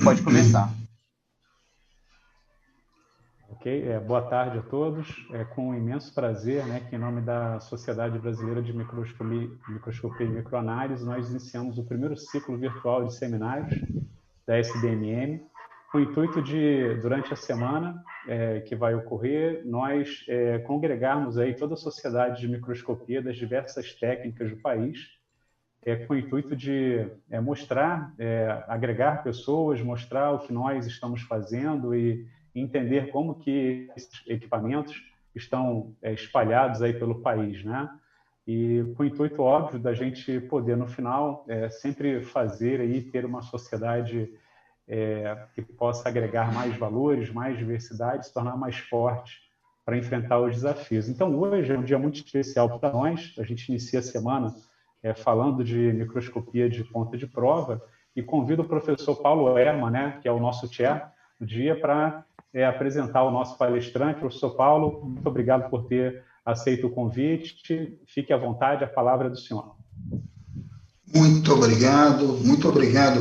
Pode começar. Ok, boa tarde a todos. É com imenso prazer, que em nome da Sociedade Brasileira de Microscopia e Microanálise, nós iniciamos o primeiro ciclo virtual de seminários da SBMM, com o intuito de, durante a semana que vai ocorrer, nós congregarmos aí toda a sociedade de microscopia das diversas técnicas do país, com o intuito de mostrar, agregar pessoas, mostrar o que nós estamos fazendo e entender como que esses equipamentos estão espalhados aí pelo país, né? E com o intuito óbvio da gente poder, no final, sempre fazer aí, ter uma sociedade que possa agregar mais valores, mais diversidade, se tornar mais forte para enfrentar os desafios. Então, hoje é um dia muito especial para nós. A gente inicia a semana falando de microscopia de ponta de prova e convido o professor Paulo Herman, que é o nosso chair do dia, para apresentar o nosso palestrante. Professor Paulo, muito obrigado por ter aceito o convite. Fique à vontade, a palavra é do senhor. Muito obrigado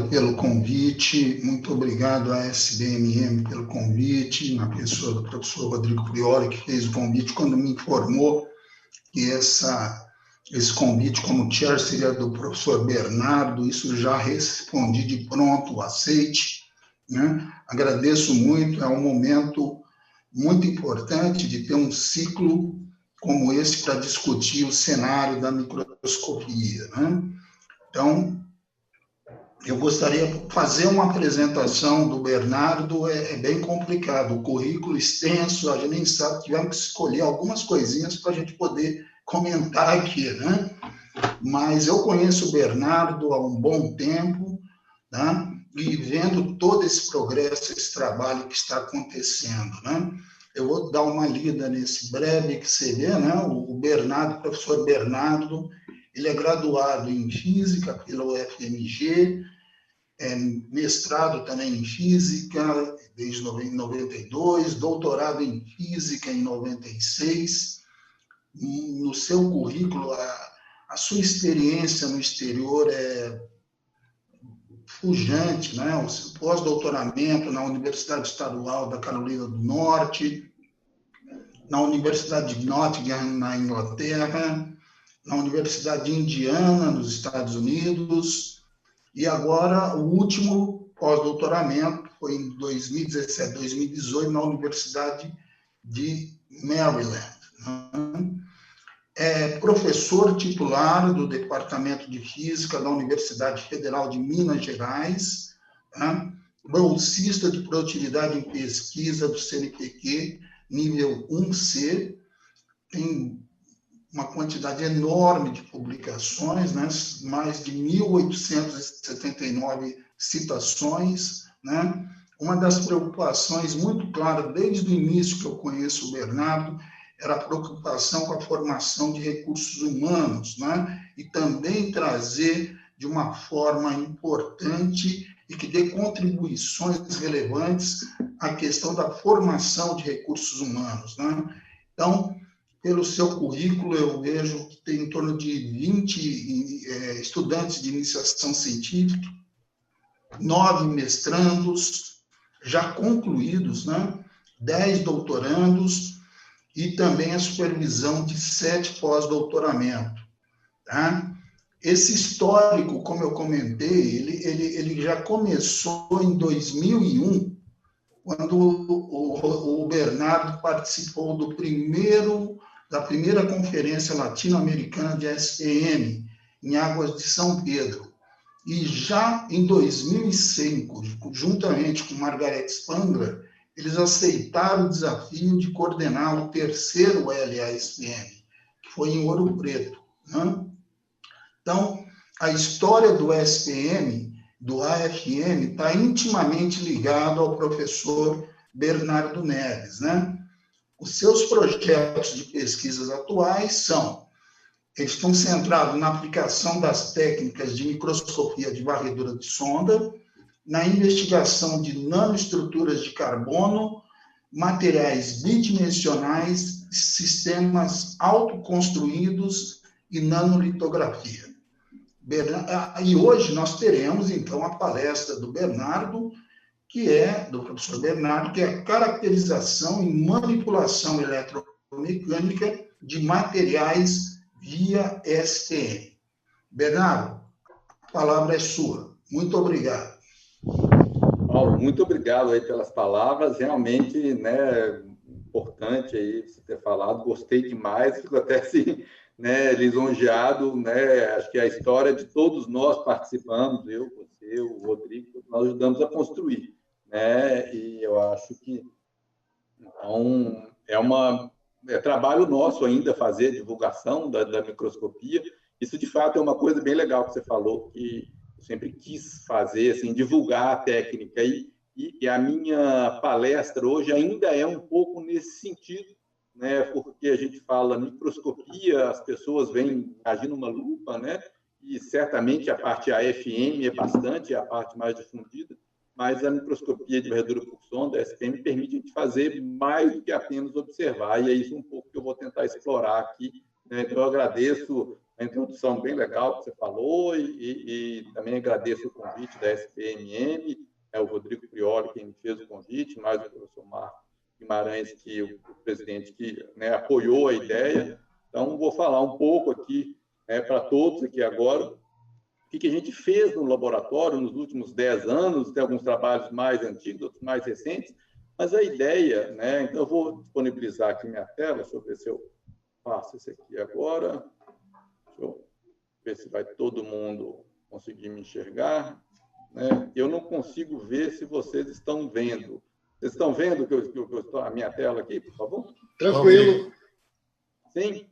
pelo convite, muito obrigado à SBMM pelo convite, na pessoa do professor Rodrigo Priori, que fez o convite quando me informou que esse convite como chair seria do professor Bernardo. Isso já respondi de pronto, aceite, né? Agradeço muito, é um momento muito importante de ter um ciclo como esse para discutir o cenário da microscopia, né? Então, eu gostaria de fazer uma apresentação do Bernardo, é bem complicado, o currículo extenso, a gente nem sabe, tivemos que escolher algumas coisinhas para a gente poder comentar aqui, né? Mas eu conheço o Bernardo há um bom tempo, né? E vendo todo esse progresso, esse trabalho que está acontecendo, né? Eu vou dar uma lida nesse breve que você vê, né? O Bernardo, o professor Bernardo, ele é graduado em Física pela UFMG, mestrado também em Física desde 92, doutorado em Física em 96. No seu currículo, a sua experiência no exterior é pujante, né? O seu pós-doutoramento na Universidade Estadual da Carolina do Norte, na Universidade de Nottingham, na Inglaterra, na Universidade de Indiana, nos Estados Unidos, e agora o último pós-doutoramento foi em 2017, 2018, na Universidade de Maryland. É professor titular do Departamento de Física da Universidade Federal de Minas Gerais, bolsista de produtividade em pesquisa do CNPq, nível 1C, tem uma quantidade enorme de publicações, né? Mais de 1.879 citações, né? Uma das preocupações muito claras, desde o início que eu conheço o Bernardo, era a preocupação com a formação de recursos humanos, né? E também trazer de uma forma importante e que dê contribuições relevantes à questão da formação de recursos humanos, né? Então, pelo seu currículo, eu vejo que tem em torno de 20 estudantes de iniciação científica, 9 mestrandos já concluídos, né? 10 doutorandos e também a supervisão de 7 pós-doutoramento. Tá? Esse histórico, como eu comentei, ele já começou em 2001, quando o Bernardo participou da primeira conferência latino-americana de SPM, em Águas de São Pedro. E já em 2005, juntamente com Margaret Spangler, eles aceitaram o desafio de coordenar o terceiro LASPM, que foi em Ouro Preto, né? Então, a história do SPM, do AFM, está intimamente ligado ao professor Bernardo Neves, né? Os seus projetos de pesquisas atuais eles estão centrados na aplicação das técnicas de microscopia de varredura de sonda, na investigação de nanoestruturas de carbono, materiais bidimensionais, sistemas autoconstruídos e nanolitografia. E hoje nós teremos, então, a palestra do Bernardo que é do professor Bernardo, que é a caracterização e manipulação eletromecânica de materiais via STM. Bernardo, a palavra é sua. Muito obrigado. Paulo, muito obrigado aí pelas palavras. Realmente, né, importante aí você ter falado. Gostei demais. Fico até assim, né, lisonjeado, né? Acho que a história de todos nós participamos, eu, você, o Rodrigo, nós ajudamos a construir, né? E eu acho que então é trabalho nosso ainda fazer a divulgação da microscopia. Isso de fato é uma coisa bem legal que você falou, que eu sempre quis fazer, assim, divulgar a técnica e a minha palestra hoje ainda é um pouco nesse sentido, né? Porque a gente fala microscopia, as pessoas veem, imaginam uma lupa, né? E certamente a parte AFM é bastante, é a parte mais difundida, mas a microscopia de varredura por sonda, a SPM, permite a gente fazer mais do que apenas observar, e é isso um pouco que eu vou tentar explorar aqui, né? Então, eu agradeço a introdução bem legal que você falou e também agradeço o convite da SPMM, o Rodrigo Prioli, quem me fez o convite, mais o professor Marco Guimarães, que o presidente que, né, apoiou a ideia. Então, vou falar um pouco aqui, né, para todos aqui agora, o que a gente fez no laboratório nos últimos 10 anos, tem alguns trabalhos mais antigos, outros mais recentes, mas a ideia, né, então eu vou disponibilizar aqui minha tela, deixa eu ver se eu faço isso aqui agora, deixa eu ver se vai todo mundo conseguir me enxergar, né? Eu não consigo ver se vocês estão vendo. Vocês estão vendo que eu estou a minha tela aqui, por favor? Tranquilo. Sim?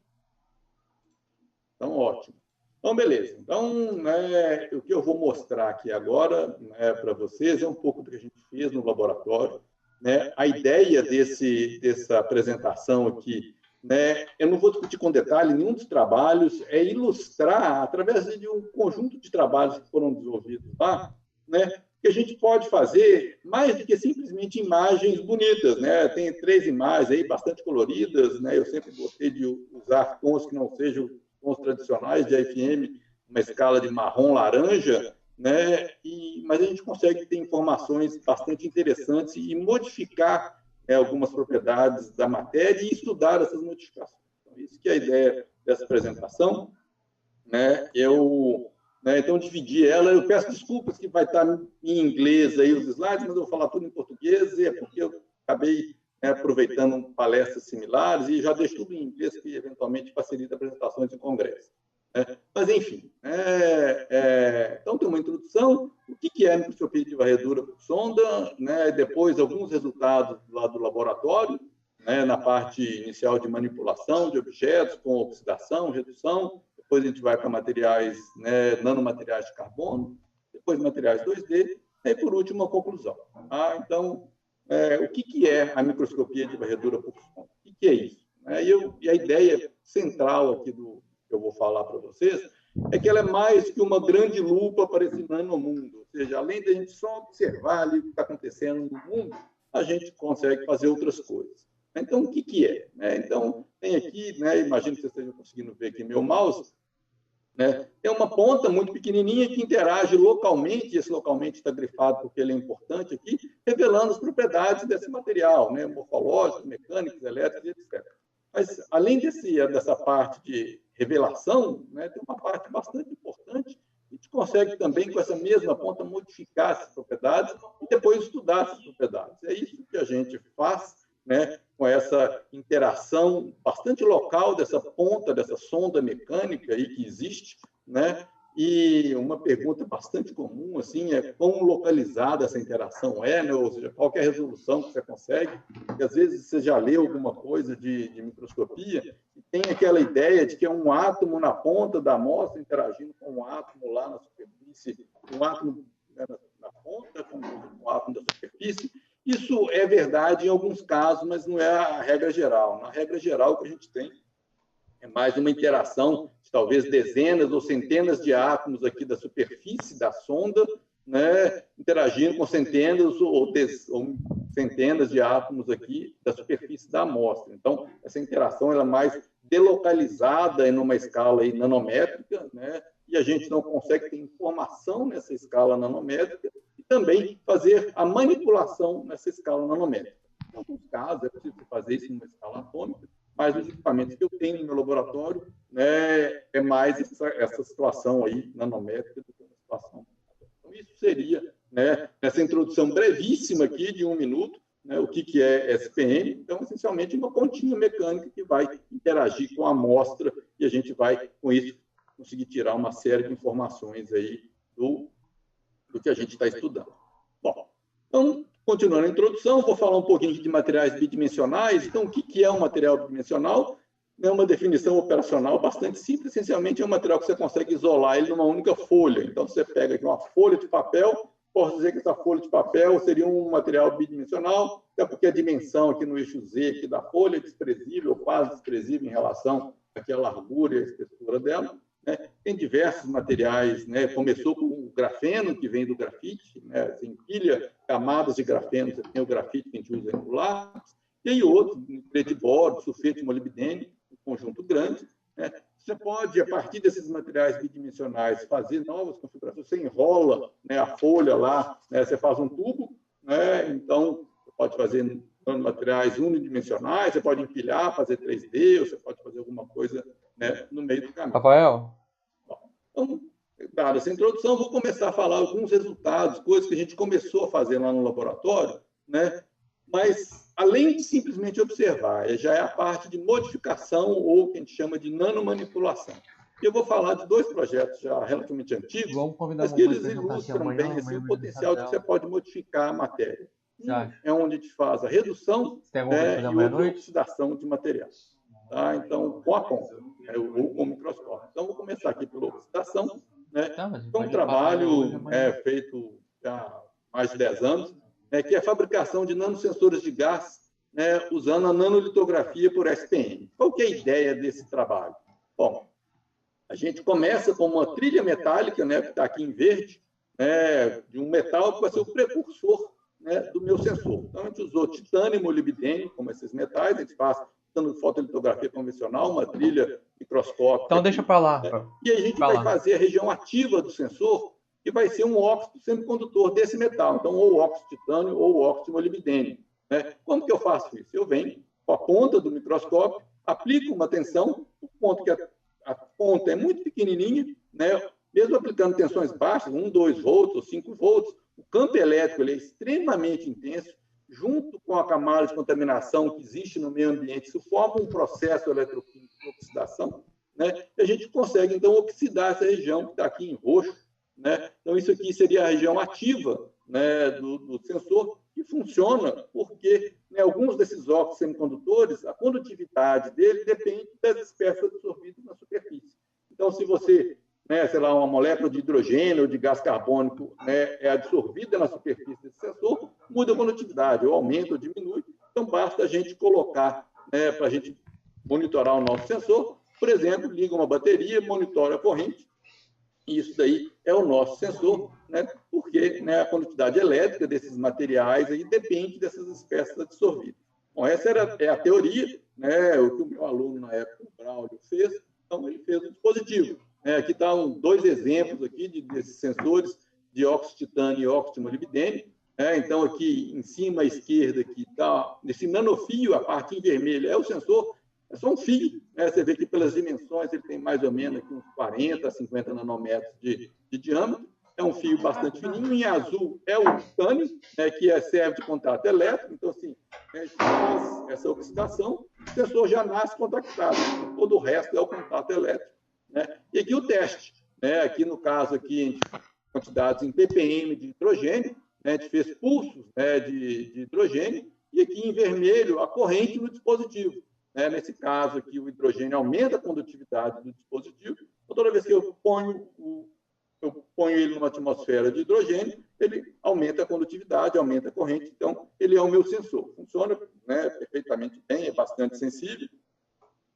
Então, ótimo. Então, beleza. Então, né, o que eu vou mostrar aqui agora, né, para vocês é um pouco do que a gente fez no laboratório, né? A ideia dessa apresentação aqui, né, eu não vou discutir com detalhe nenhum dos trabalhos, é ilustrar, através de um conjunto de trabalhos que foram desenvolvidos lá, né, que a gente pode fazer mais do que simplesmente imagens bonitas, né? Tem 3 imagens aí bastante coloridas, né? Eu sempre gostei de usar tons que não sejam tons tradicionais de AFM, uma escala de marrom-laranja, né? Mas a gente consegue ter informações bastante interessantes e modificar, né, algumas propriedades da matéria e estudar essas modificações. Então, isso que é a ideia dessa apresentação, né? Então, dividi ela. Eu peço desculpas que vai estar em inglês aí os slides, mas eu vou falar tudo em português, e é porque eu acabei, né, aproveitando palestras similares e já deixo tudo em inglês, que eventualmente facilita apresentações em congresso. Mas, enfim, então tem uma introdução, o que é a microscopia de varredura por sonda, né? Depois alguns resultados lá do laboratório, né, na parte inicial de manipulação de objetos com oxidação, redução, depois a gente vai para materiais, né, nanomateriais de carbono, depois materiais 2D, e por último a conclusão. Então, o que é a microscopia de varredura por sonda? O que é isso? E a ideia central aqui que eu vou falar para vocês é que ela é mais que uma grande lupa para esse nanomundo, ou seja, além de a gente só observar ali o que está acontecendo no mundo, a gente consegue fazer outras coisas. Então, o que é? Então, tem aqui, né, imagino que vocês estejam conseguindo ver aqui meu mouse, né, tem uma ponta muito pequenininha que interage localmente, e esse localmente está grifado porque ele é importante aqui, revelando as propriedades desse material, né, morfológicas, mecânicas, elétricas, etc. Mas, além dessa parte de revelação, né, tem uma parte bastante importante. A gente consegue também, com essa mesma ponta, modificar essas propriedades e depois estudar essas propriedades. É isso que a gente faz, né, com essa interação bastante local dessa ponta, dessa sonda mecânica aí que existe, né? E uma pergunta bastante comum, assim, é quão localizada essa interação é, né? Ou seja, qual que é a resolução que você consegue. E, às vezes, você já leu alguma coisa de microscopia e tem aquela ideia de que é um átomo na ponta da amostra interagindo com um átomo lá na superfície, um átomo, né, na ponta, com um átomo da superfície. Isso é verdade em alguns casos, mas não é a regra geral. Na regra geral, o que a gente tem é mais uma interação de talvez dezenas ou centenas de átomos aqui da superfície da sonda, né, interagindo com centenas ou centenas de átomos aqui da superfície da amostra. Então, essa interação ela é mais delocalizada em uma escala aí nanométrica, né, e a gente não consegue ter informação nessa escala nanométrica, e também fazer a manipulação nessa escala nanométrica. Em alguns casos, é possível fazer isso numa escala atômica, mas os equipamentos que eu tenho no meu laboratório, né, é mais essa situação aí nanométrica do que uma situação. Então, isso seria, né, essa introdução brevíssima aqui de 1 minuto, né, o que é SPM. Então, essencialmente, uma continha mecânica que vai interagir com a amostra e a gente vai, com isso, conseguir tirar uma série de informações aí do que a gente está estudando. Bom, então, continuando a introdução, vou falar um pouquinho de materiais bidimensionais. Então, o que é um material bidimensional? É uma definição operacional bastante simples. Essencialmente, é um material que você consegue isolar ele numa única folha. Então, você pega aqui uma folha de papel, posso dizer que essa folha de papel seria um material bidimensional, até porque a dimensão aqui no eixo Z aqui da folha é desprezível, quase desprezível em relação aqui à largura e à espessura dela. Tem diversos materiais, né? Começou com o grafeno, que vem do grafite, né? Você empilha camadas de grafeno, você tem o grafite que a gente usa no lápis, e aí outro, prediboro, sulfeto de molibdênio, um conjunto grande, né? Você pode, a partir desses materiais bidimensionais, fazer novas configurações. Você enrola, né, a folha lá, né? Você faz um tubo, né? Então, você pode fazer materiais unidimensionais, você pode empilhar, fazer 3D, ou você pode fazer alguma coisa, né, no meio do caminho. Rafael? Então, dada essa introdução, vou começar a falar alguns resultados, coisas que a gente começou a fazer lá no laboratório, né? Mas, além de simplesmente observar, já é a parte de modificação, ou o que a gente chama de nanomanipulação. Eu vou falar de 2 projetos já relativamente antigos, mas que eles ilustram bem assim, o potencial de que você pode modificar a matéria. É onde a gente faz a redução, né, e outra oxidação de materiais. Tá? Então, com a ponta, ou com o microscópio. Então, vou começar aqui pela oxidação. Né? É um trabalho feito há mais de 10 anos, que é a fabricação de nanosensores de gás, né, usando a nanolitografia por SPM. Qual que é a ideia desse trabalho? Bom, a gente começa com uma trilha metálica, né, que está aqui em verde, né, de um metal que vai ser o precursor, né, do meu sensor. Então, a gente usou titânio e molibdênio como esses metais, a gente faz fotolitografia convencional, uma trilha microscópica. Então, deixa para lá. E aí a gente vai fazer a região ativa do sensor, que vai ser um óxido semicondutor desse metal. Então, ou óxido de titânio ou óxido de molibdênio. Né? Como que eu faço isso? Eu venho com a ponta do microscópio, aplico uma tensão, por conta que a ponta é muito pequenininha, né? Mesmo aplicando tensões baixas, 1, 2 volts ou 5 volts, o campo elétrico ele é extremamente intenso, junto com a camada de contaminação que existe no meio ambiente, isso forma um processo eletroquímico de oxidação, né? E a gente consegue, então, oxidar essa região que está aqui em roxo, né? Então, isso aqui seria a região ativa, né, do sensor, que funciona porque, né, alguns desses óxidos semicondutores, a condutividade dele depende das espécies absorvidas na superfície. Então, se você, né, sei lá, uma molécula de hidrogênio ou de gás carbônico, né, é absorvida na superfície desse sensor, muda a condutividade, ou aumenta ou diminui. Então, basta a gente colocar, né, para a gente monitorar o nosso sensor. Por exemplo, liga uma bateria, monitora a corrente, e isso daí é o nosso sensor, né, porque, né, a condutividade elétrica desses materiais aí depende dessas espécies absorvidas. Bom, essa é a teoria, né, o que o meu aluno na época, o Braulio, fez. Então, ele fez o dispositivo. Aqui estão 2 exemplos aqui desses sensores de óxido de titânio e óxido de molibdênio. Então, aqui em cima à esquerda, está nesse nanofio, a parte em vermelho é o sensor, é só um fio. Né? Você vê que pelas dimensões ele tem mais ou menos aqui uns 40 a 50 nanômetros de diâmetro. É um fio bastante fininho. Em azul é o titânio, né, que serve de contato elétrico. Então, assim, faz essa oxidação, o sensor já nasce contactado. Todo o resto é o contato elétrico. Né? E aqui o teste. Né? Aqui, no caso, aqui, quantidades em ppm de hidrogênio, né? A gente fez pulsos, né, de hidrogênio, e aqui em vermelho a corrente no dispositivo. Né? Nesse caso aqui, o hidrogênio aumenta a condutividade do dispositivo. Então, toda vez que eu ponho ele numa atmosfera de hidrogênio, ele aumenta a condutividade, aumenta a corrente. Então, ele é o meu sensor. Funciona, né, perfeitamente bem, é bastante sensível.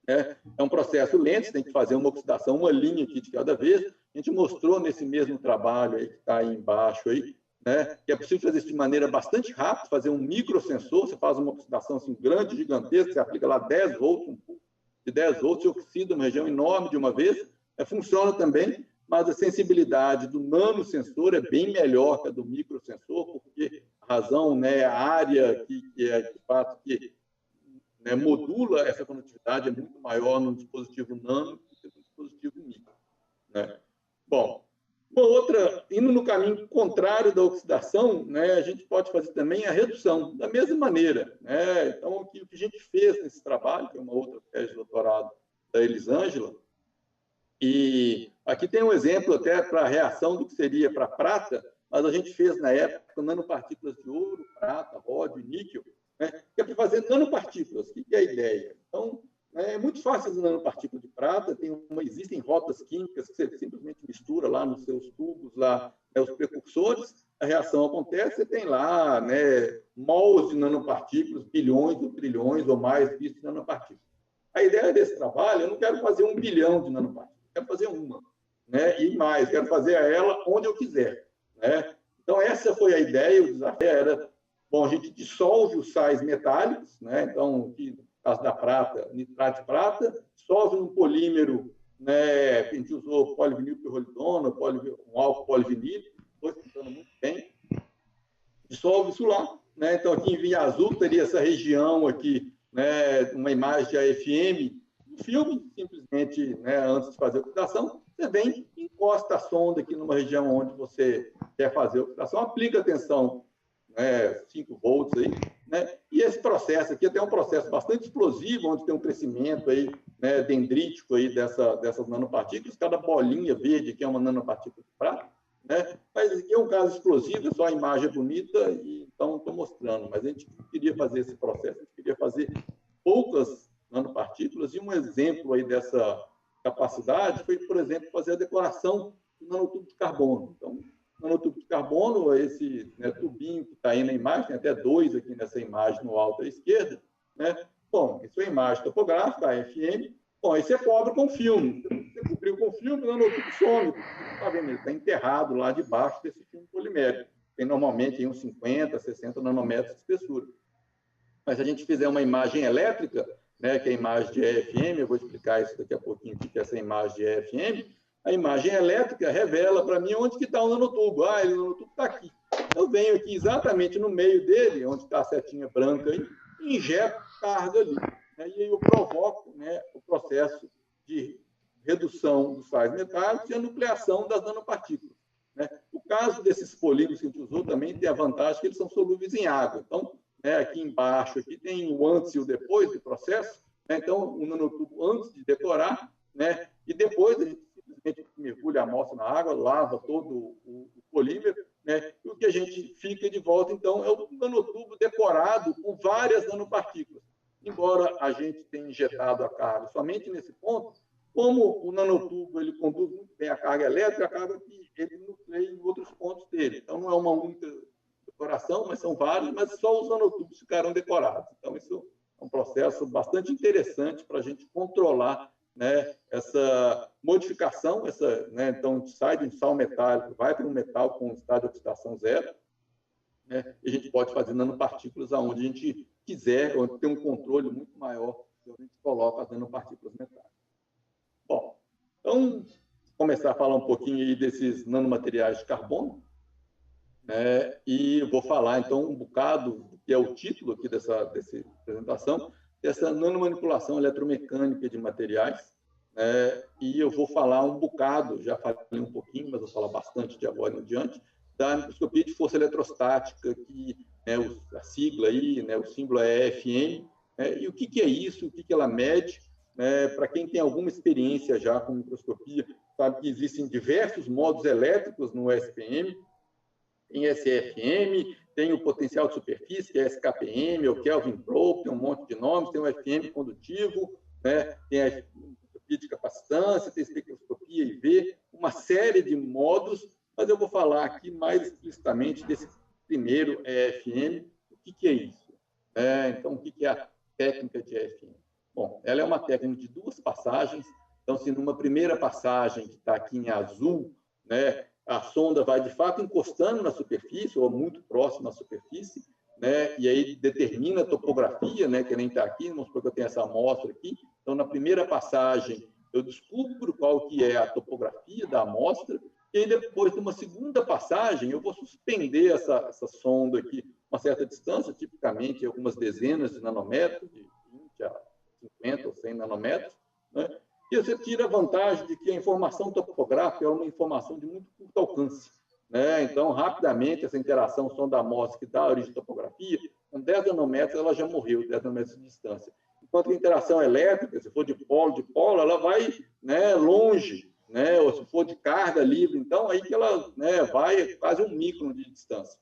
É um processo lento, você tem que fazer uma oxidação, uma linha aqui de cada vez. A gente mostrou nesse mesmo trabalho aí, que está aí embaixo, aí, né, que é possível fazer isso de maneira bastante rápida, fazer um microsensor, você faz uma oxidação assim, grande, gigantesca, você aplica lá 10 volts, um pulso de 10 volts, você oxida uma região enorme de uma vez. Funciona também, mas a sensibilidade do nanosensor é bem melhor que a do microsensor, porque a razão, né, a área que é, de fato, que, né, modula essa condutividade é muito maior no dispositivo nano do que no dispositivo micro, né? Bom, uma outra, indo no caminho contrário da oxidação, né, a gente pode fazer também a redução, da mesma maneira, né? Então, o que a gente fez nesse trabalho, que é uma outra tese de doutorado da Elisângela, e aqui tem um exemplo até para a reação do que seria para prata, mas a gente fez na época nanopartículas de ouro, prata, ródio, níquel, né, que é para fazer nanopartículas. O que é a ideia? Então, é muito fácil fazer nanopartícula de prata, existem rotas químicas que você simplesmente mistura lá nos seus tubos, lá, né, os precursores, a reação acontece, você tem lá, né, mols de nanopartículas, bilhões ou trilhões ou mais bits de nanopartículas. A ideia desse trabalho, eu não quero fazer 1 bilhão de nanopartículas, eu quero fazer uma, né, e mais, quero fazer ela onde eu quiser, né? Então, essa foi a ideia, o desafio era, bom, a gente dissolve os sais metálicos, né? Então, aqui, no caso da prata, nitrato de prata, dissolve num polímero, né? A gente usou polivinilpirrolidona, um álcool polivinílico, foi funcionando muito bem, dissolve isso lá, né? Então, aqui em vinha azul teria essa região aqui, né? Uma imagem de AFM, um filme, simplesmente, né? Antes de fazer a oxidação, você vem, encosta a sonda aqui numa região onde você quer fazer a oxidação, aplica a tensão, né, 5 volts aí, né? E esse processo aqui até é um processo bastante explosivo, onde tem um crescimento aí, né, dendrítico aí dessas nanopartículas, cada bolinha verde aqui é uma nanopartícula de prata, né? Mas aqui é um caso explosivo, é só a imagem é bonita, e então estou mostrando, mas a gente queria fazer esse processo, a gente queria fazer poucas nanopartículas, e um exemplo aí dessa capacidade foi, por exemplo, fazer a decoração do nanotubo de carbono. Então, nanotubo de carbono, esse, né, tubinho que está aí na imagem, tem até 2 aqui nessa imagem no alto à esquerda, né? Bom, isso é imagem topográfica, AFM. Bom, aí você cobre com filme. Você cobriu com filme, o nanotubo some. Está vendo? Ele está enterrado lá debaixo desse filme polimérico. Tem normalmente uns 50, 60 nanômetros de espessura. Mas se a gente fizer uma imagem elétrica, né, que é a imagem de EFM, eu vou explicar isso daqui a pouquinho, o que é essa imagem de EFM, a imagem elétrica revela para mim onde que está o nanotubo. Ah, o nanotubo está aqui. Eu venho aqui exatamente no meio dele, onde está a setinha branca aí, e injeto carga ali. Né, e aí eu provoco, né, o processo de redução dos sais metálicos e a nucleação das nanopartículas. Né. O caso desses polímeros que a gente usou também tem a vantagem que eles são solúveis em água. Então, né, aqui embaixo aqui tem o antes e o depois do processo, né? Então, o nanotubo antes de decorar, né? E depois a gente simplesmente mergulha a amostra na água, lava todo o polímero, né? E o que a gente fica de volta, então, é o nanotubo decorado com várias nanopartículas. Embora a gente tenha injetado a carga somente nesse ponto, como o nanotubo ele conduz muito bem a carga elétrica, acaba que ele nucleia em outros pontos dele. Então, não é uma única decoração, mas são vários, mas só os nanotubos ficaram decorados. Então, isso é um processo bastante interessante para a gente controlar, né, essa modificação, né, então, sai de um sal metálico, vai para um metal com estado de oxidação zero, né, e a gente pode fazer nanopartículas aonde a gente quiser, onde tem um controle muito maior, onde a gente coloca as nanopartículas metálicas. Bom, então, começar a falar um pouquinho aí desses nanomateriais de carbono, e eu vou falar, então, um bocado, que é o título aqui dessa apresentação, dessa nanomanipulação eletromecânica de materiais, e eu vou falar um bocado, já falei um pouquinho, mas vou falar bastante de agora em diante, da microscopia de força eletrostática, que a sigla aí, o símbolo é EFM, e o que é isso, o que ela mede, para quem tem alguma experiência já com microscopia, sabe que existem diversos modos elétricos no SPM, tem SFM, tem o potencial de superfície, que é SKPM, o Kelvin Probe, tem um monte de nomes, tem o FM condutivo, tem a espectroscopia de capacitância, tem a espectroscopia IV, uma série de modos, mas eu vou falar aqui mais explicitamente desse primeiro EFM. O que é isso? Então, o que é a técnica de EFM? Bom, ela é uma técnica de 2 passagens. Então, se numa primeira passagem, que está aqui em azul, a sonda vai, de fato, encostando na superfície, ou muito próximo à superfície, e aí determina a topografia, que nem está aqui, vamos supor que eu tenho essa amostra aqui. Então, na primeira passagem, eu descubro qual que é a topografia da amostra, e aí depois de uma segunda passagem, eu vou suspender essa sonda aqui a uma certa distância, tipicamente algumas dezenas de nanômetros, de 20 a 50 ou 100 nanômetros, né? E você tira a vantagem de que a informação topográfica é uma informação de muito curto alcance, né? Então, rapidamente, essa interação sonda-amostra que dá origem à topografia, com 10 nanômetros, ela já morreu, 10 nanômetros de distância. Enquanto que a interação elétrica, se for de polo, ela vai, né, longe, né? Ou se for de carga livre, então, aí que ela, né, vai quase 1 micron de distância.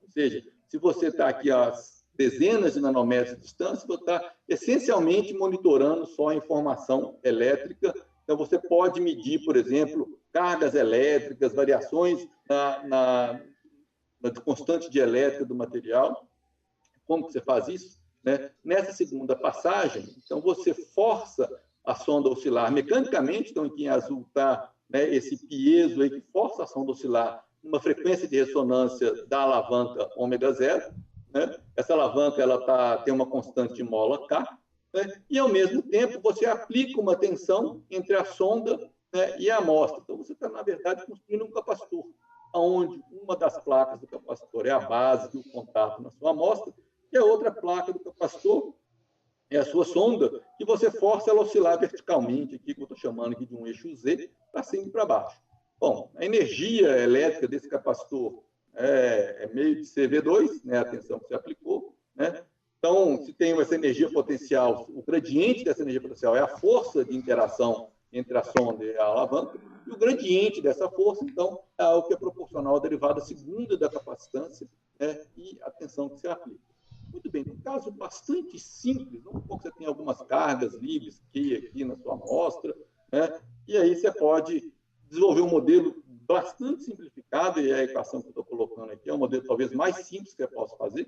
Ou seja, se você está aqui a dezenas de nanômetros de distância, você está essencialmente monitorando só a informação elétrica. Então, você pode medir, por exemplo, cargas elétricas, variações na constante de elétrica do material. Como que você faz isso? Né? Nessa segunda passagem, então, você força a sonda oscilar mecanicamente. Então, aqui em azul está, né, esse piezo aí que força a sonda oscilar uma frequência de ressonância da alavanca ômega 0. Né? Essa alavanca ela tem uma constante de mola K, né? E, ao mesmo tempo, você aplica uma tensão entre a sonda, né, e a amostra. Então, você está, na verdade, construindo um capacitor, onde uma das placas do capacitor é a base do contato na sua amostra, e a outra placa do capacitor é a sua sonda, que você força ela a oscilar verticalmente, aqui que eu estou chamando aqui de um eixo Z, para cima e para baixo. Bom, a energia elétrica desse capacitor é meio de CV2, né, a tensão que você aplicou, né? Então, se tem essa energia potencial, o gradiente dessa energia potencial é a força de interação entre a sonda e a alavanca, e o gradiente dessa força, então, é algo que é proporcional à derivada segunda da capacitância, né, e a tensão que você aplica. Muito bem, um caso bastante simples, vamos supor que você tem algumas cargas livres aqui na sua amostra, né, e aí você pode desenvolver um modelo bastante simplificado, e a equação que eu estou colocando aqui é um modelo talvez mais simples que eu posso fazer,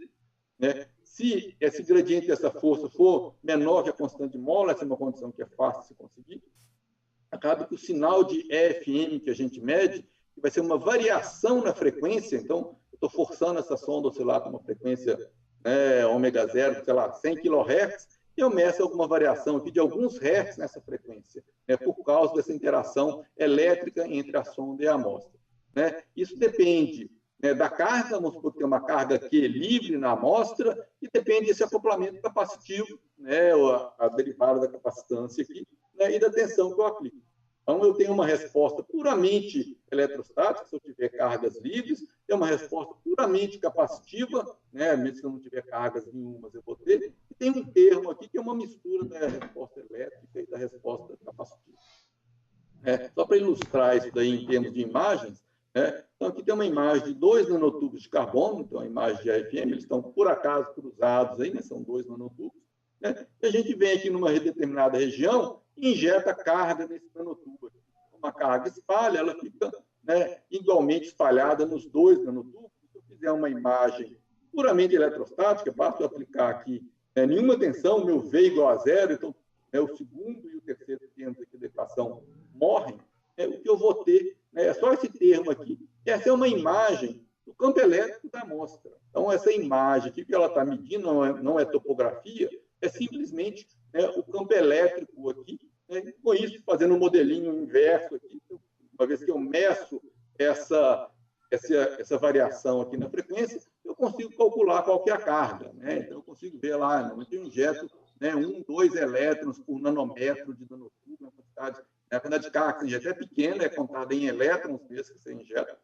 né? Se esse gradiente dessa força for menor que a constante de mola, essa é uma condição que é fácil de se conseguir, acaba que o sinal de EFM que a gente mede vai ser uma variação na frequência. Então, eu estou forçando essa sonda a oscilar com uma frequência, né, ômega 0, sei lá, 100 kHz, e eu meço alguma variação aqui de alguns hertz nessa frequência, né, por causa dessa interação elétrica entre a sonda e a amostra. Né? Isso depende, né, da carga, vamos supor que tem uma carga Q livre na amostra, e depende desse acoplamento capacitivo, né, ou a derivada da capacitância aqui, né, e da tensão que eu aplico. Então, eu tenho uma resposta puramente eletrostática, se eu tiver cargas livres, tem uma resposta puramente capacitiva, né, mesmo se eu não tiver cargas nenhumas, eu vou ter, e tem um termo aqui que é uma mistura da resposta elétrica e da resposta capacitiva. Só para ilustrar isso daí em termos de imagens, então aqui tem uma imagem de 2 nanotubos de carbono, então a imagem de AFM, eles estão por acaso cruzados aí, né, são 2 nanotubos, né, e a gente vem aqui numa determinada região e injeta carga nesse nanotubo aqui. Uma carga espalha, ela fica, né, igualmente espalhada nos 2 nanotubos. Se eu fizer uma imagem puramente eletrostática, basta eu aplicar aqui nenhuma tensão, meu V igual a 0, então o segundo e o terceiro termos aqui da equação morrem, o que eu vou ter é só esse termo aqui. Essa é uma imagem do campo elétrico da amostra. Então, essa imagem aqui que ela está medindo não é topografia, é simplesmente o campo elétrico aqui, né? Com isso, fazendo um modelinho inverso aqui, uma vez que eu meço essa variação aqui na frequência, eu consigo calcular qual que é a carga. Né? Então, eu consigo ver lá, eu injeto 1, 2 elétrons por nanômetro de nanotubo, a quantidade de carga que você injeta é pequena, é contada em elétrons mesmo que você injeta,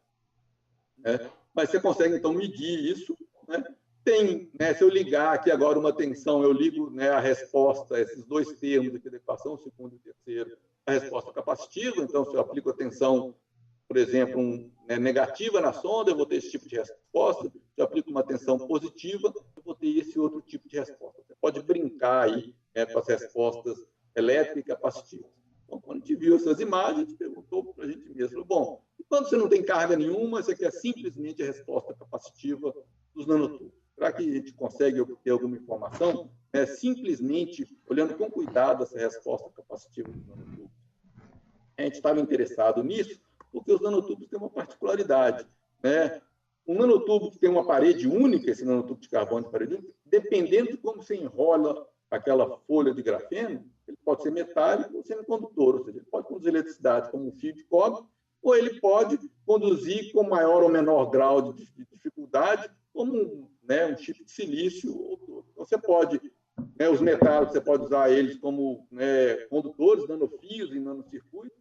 né? Mas você consegue, então, medir isso. Né? Tem, se eu ligar aqui agora uma tensão, eu ligo, a resposta, esses 2 termos aqui da equação, o segundo e o terceiro, a resposta capacitiva. Então, se eu aplico a tensão, por exemplo, negativa na sonda, eu vou ter esse tipo de resposta. Se eu aplico uma tensão positiva, eu vou ter esse outro tipo de resposta. Você pode brincar aí com as respostas elétricas e capacitivas. Então, quando a gente viu essas imagens, a gente perguntou para a gente mesmo, bom, e quando você não tem carga nenhuma, você quer simplesmente a resposta capacitiva dos nanotubos. Será que a gente consegue obter alguma informação simplesmente olhando com cuidado essa resposta capacitiva dos nanotubos? A gente estava interessado nisso porque os nanotubos têm uma particularidade. Um nanotubo que tem uma parede única, esse nanotubo de carbono de parede única, dependendo de como você enrola aquela folha de grafeno, ele pode ser metálico ou semicondutor, ou seja, ele pode conduzir eletricidade como um fio de cobre, ou ele pode conduzir com maior ou menor grau de dificuldade, como um chip de silício. Você pode, os metálicos, você pode usar eles como condutores, nanofios e nanocircuitos,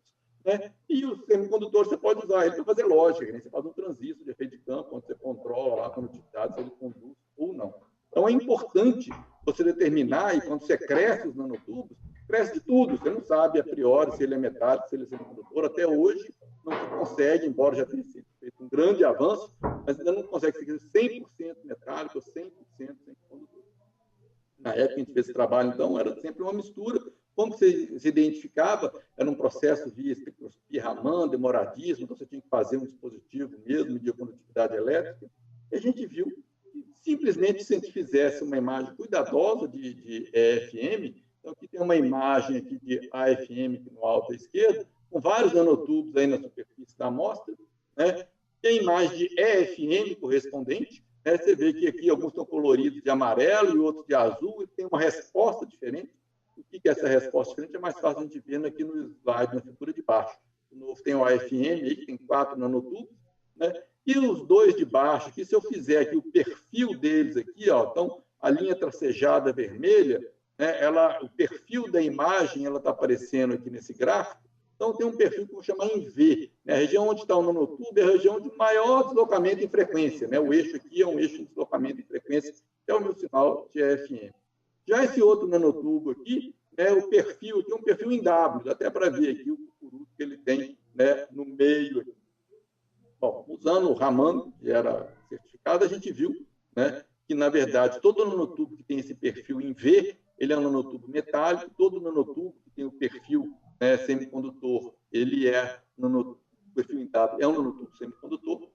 e os semicondutores você pode usar ele para fazer lógica, você faz um transistor de efeito de campo, onde você controla lá a condutividade, se ele conduz ou não. Então, é importante você determinar, e quando você cresce os nanotubos, cresce de tudo, você não sabe a priori se ele é metálico, se ele é semicondutor. Até hoje não se consegue, embora já tenha sido feito um grande avanço, mas ainda não consegue ser 100% metálico ou 100% semicondutor. Na época que a gente fez esse trabalho, então, era sempre uma mistura. Como que se identificava? Era um processo via espectroscopia Raman, demoradíssimo, então você tinha que fazer um dispositivo mesmo, medir a condutividade elétrica. E a gente viu que, simplesmente, se a gente fizesse uma imagem cuidadosa de EFM, então aqui tem uma imagem aqui de AFM aqui no alto à esquerda, com vários nanotubos aí na superfície da amostra, e a imagem de EFM correspondente, você vê que aqui alguns estão coloridos de amarelo e outros de azul, e tem uma resposta diferente. O que é essa resposta diferente? É mais fácil a gente ver aqui no slide, na figura de baixo. De novo, tem o AFM aí, que tem 4 nanotubos, e os dois de baixo, aqui, se eu fizer aqui o perfil deles aqui, então a linha tracejada vermelha, o perfil da imagem está aparecendo aqui nesse gráfico, então tem um perfil que eu vou chamar em V. A região onde está o nanotubo é a região de maior deslocamento em frequência. O eixo aqui é um eixo de deslocamento em frequência, que é o meu sinal de AFM. Já esse outro nanotubo aqui, o perfil aqui é um perfil em W, dá até para ver aqui o cucuruto que ele tem no meio. Bom, usando o Raman, que era certificado, a gente viu que, na verdade, todo nanotubo que tem esse perfil em V, ele é um nanotubo metálico, todo nanotubo que tem o perfil semicondutor, ele é perfil em W, é um nanotubo semicondutor,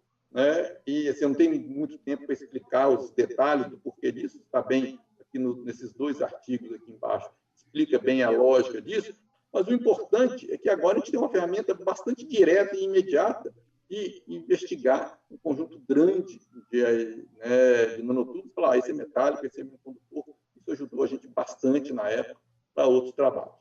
e assim, eu não tenho muito tempo para explicar os detalhes do porquê disso, está bem aqui nesses 2 artigos aqui embaixo, explica bem a lógica disso, mas o importante é que agora a gente tem uma ferramenta bastante direta e imediata de investigar um conjunto grande de nanotubos, falar, esse é metálico, esse é semicondutor. Isso ajudou a gente bastante na época para outros trabalhos.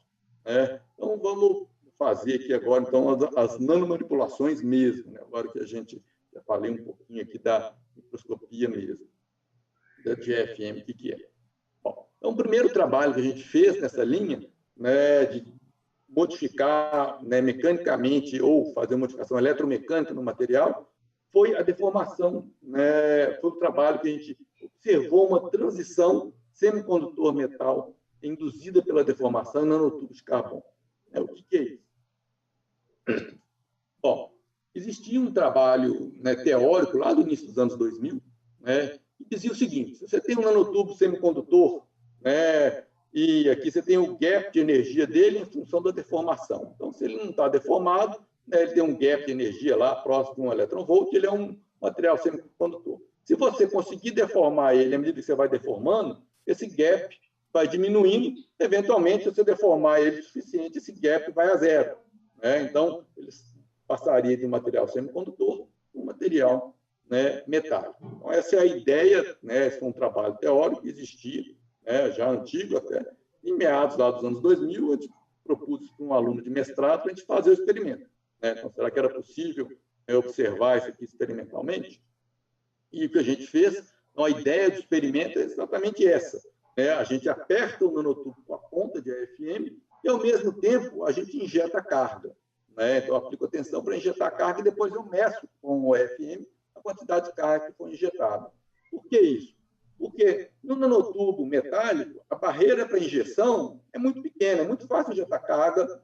Então, vamos fazer aqui agora então, as nanomanipulações mesmo, agora que a gente já falei um pouquinho aqui da microscopia mesmo, da GFM, o que é. Bom, então, o primeiro trabalho que a gente fez nessa linha de modificar mecanicamente ou fazer modificação eletromecânica no material foi a deformação. Foi o trabalho que a gente observou uma transição semicondutor-metal induzida pela deformação em nanotubos de carbono. O que é isso? Bom, existia um trabalho teórico lá do início dos anos 2000, que dizia o seguinte: se você tem um nanotubo semicondutor, e aqui você tem o gap de energia dele em função da deformação. Então, se ele não está deformado, ele tem um gap de energia lá próximo de 1 eletronvolt, ele é um material semicondutor. Se você conseguir deformar ele à medida que você vai deformando, esse gap vai diminuindo, eventualmente, se você deformar ele o suficiente, esse gap vai a zero. Então, ele passaria de um material semicondutor para um material metálico. Então, essa é a ideia, esse foi um trabalho teórico que existia, já antigo até, em meados lá dos anos 2000, a gente propus para um aluno de mestrado para a gente fazer o experimento. Então, será que era possível observar isso aqui experimentalmente? E o que a gente fez, então, a ideia do experimento é exatamente essa. A gente aperta o nanotubo com a ponta de AFM e, ao mesmo tempo, a gente injeta carga. Então, eu aplico a tensão para injetar a carga e depois eu meço com o AFM a quantidade de carga que foi injetada. Por que isso? Porque no nanotubo metálico, a barreira para injeção é muito pequena, é muito fácil injetar carga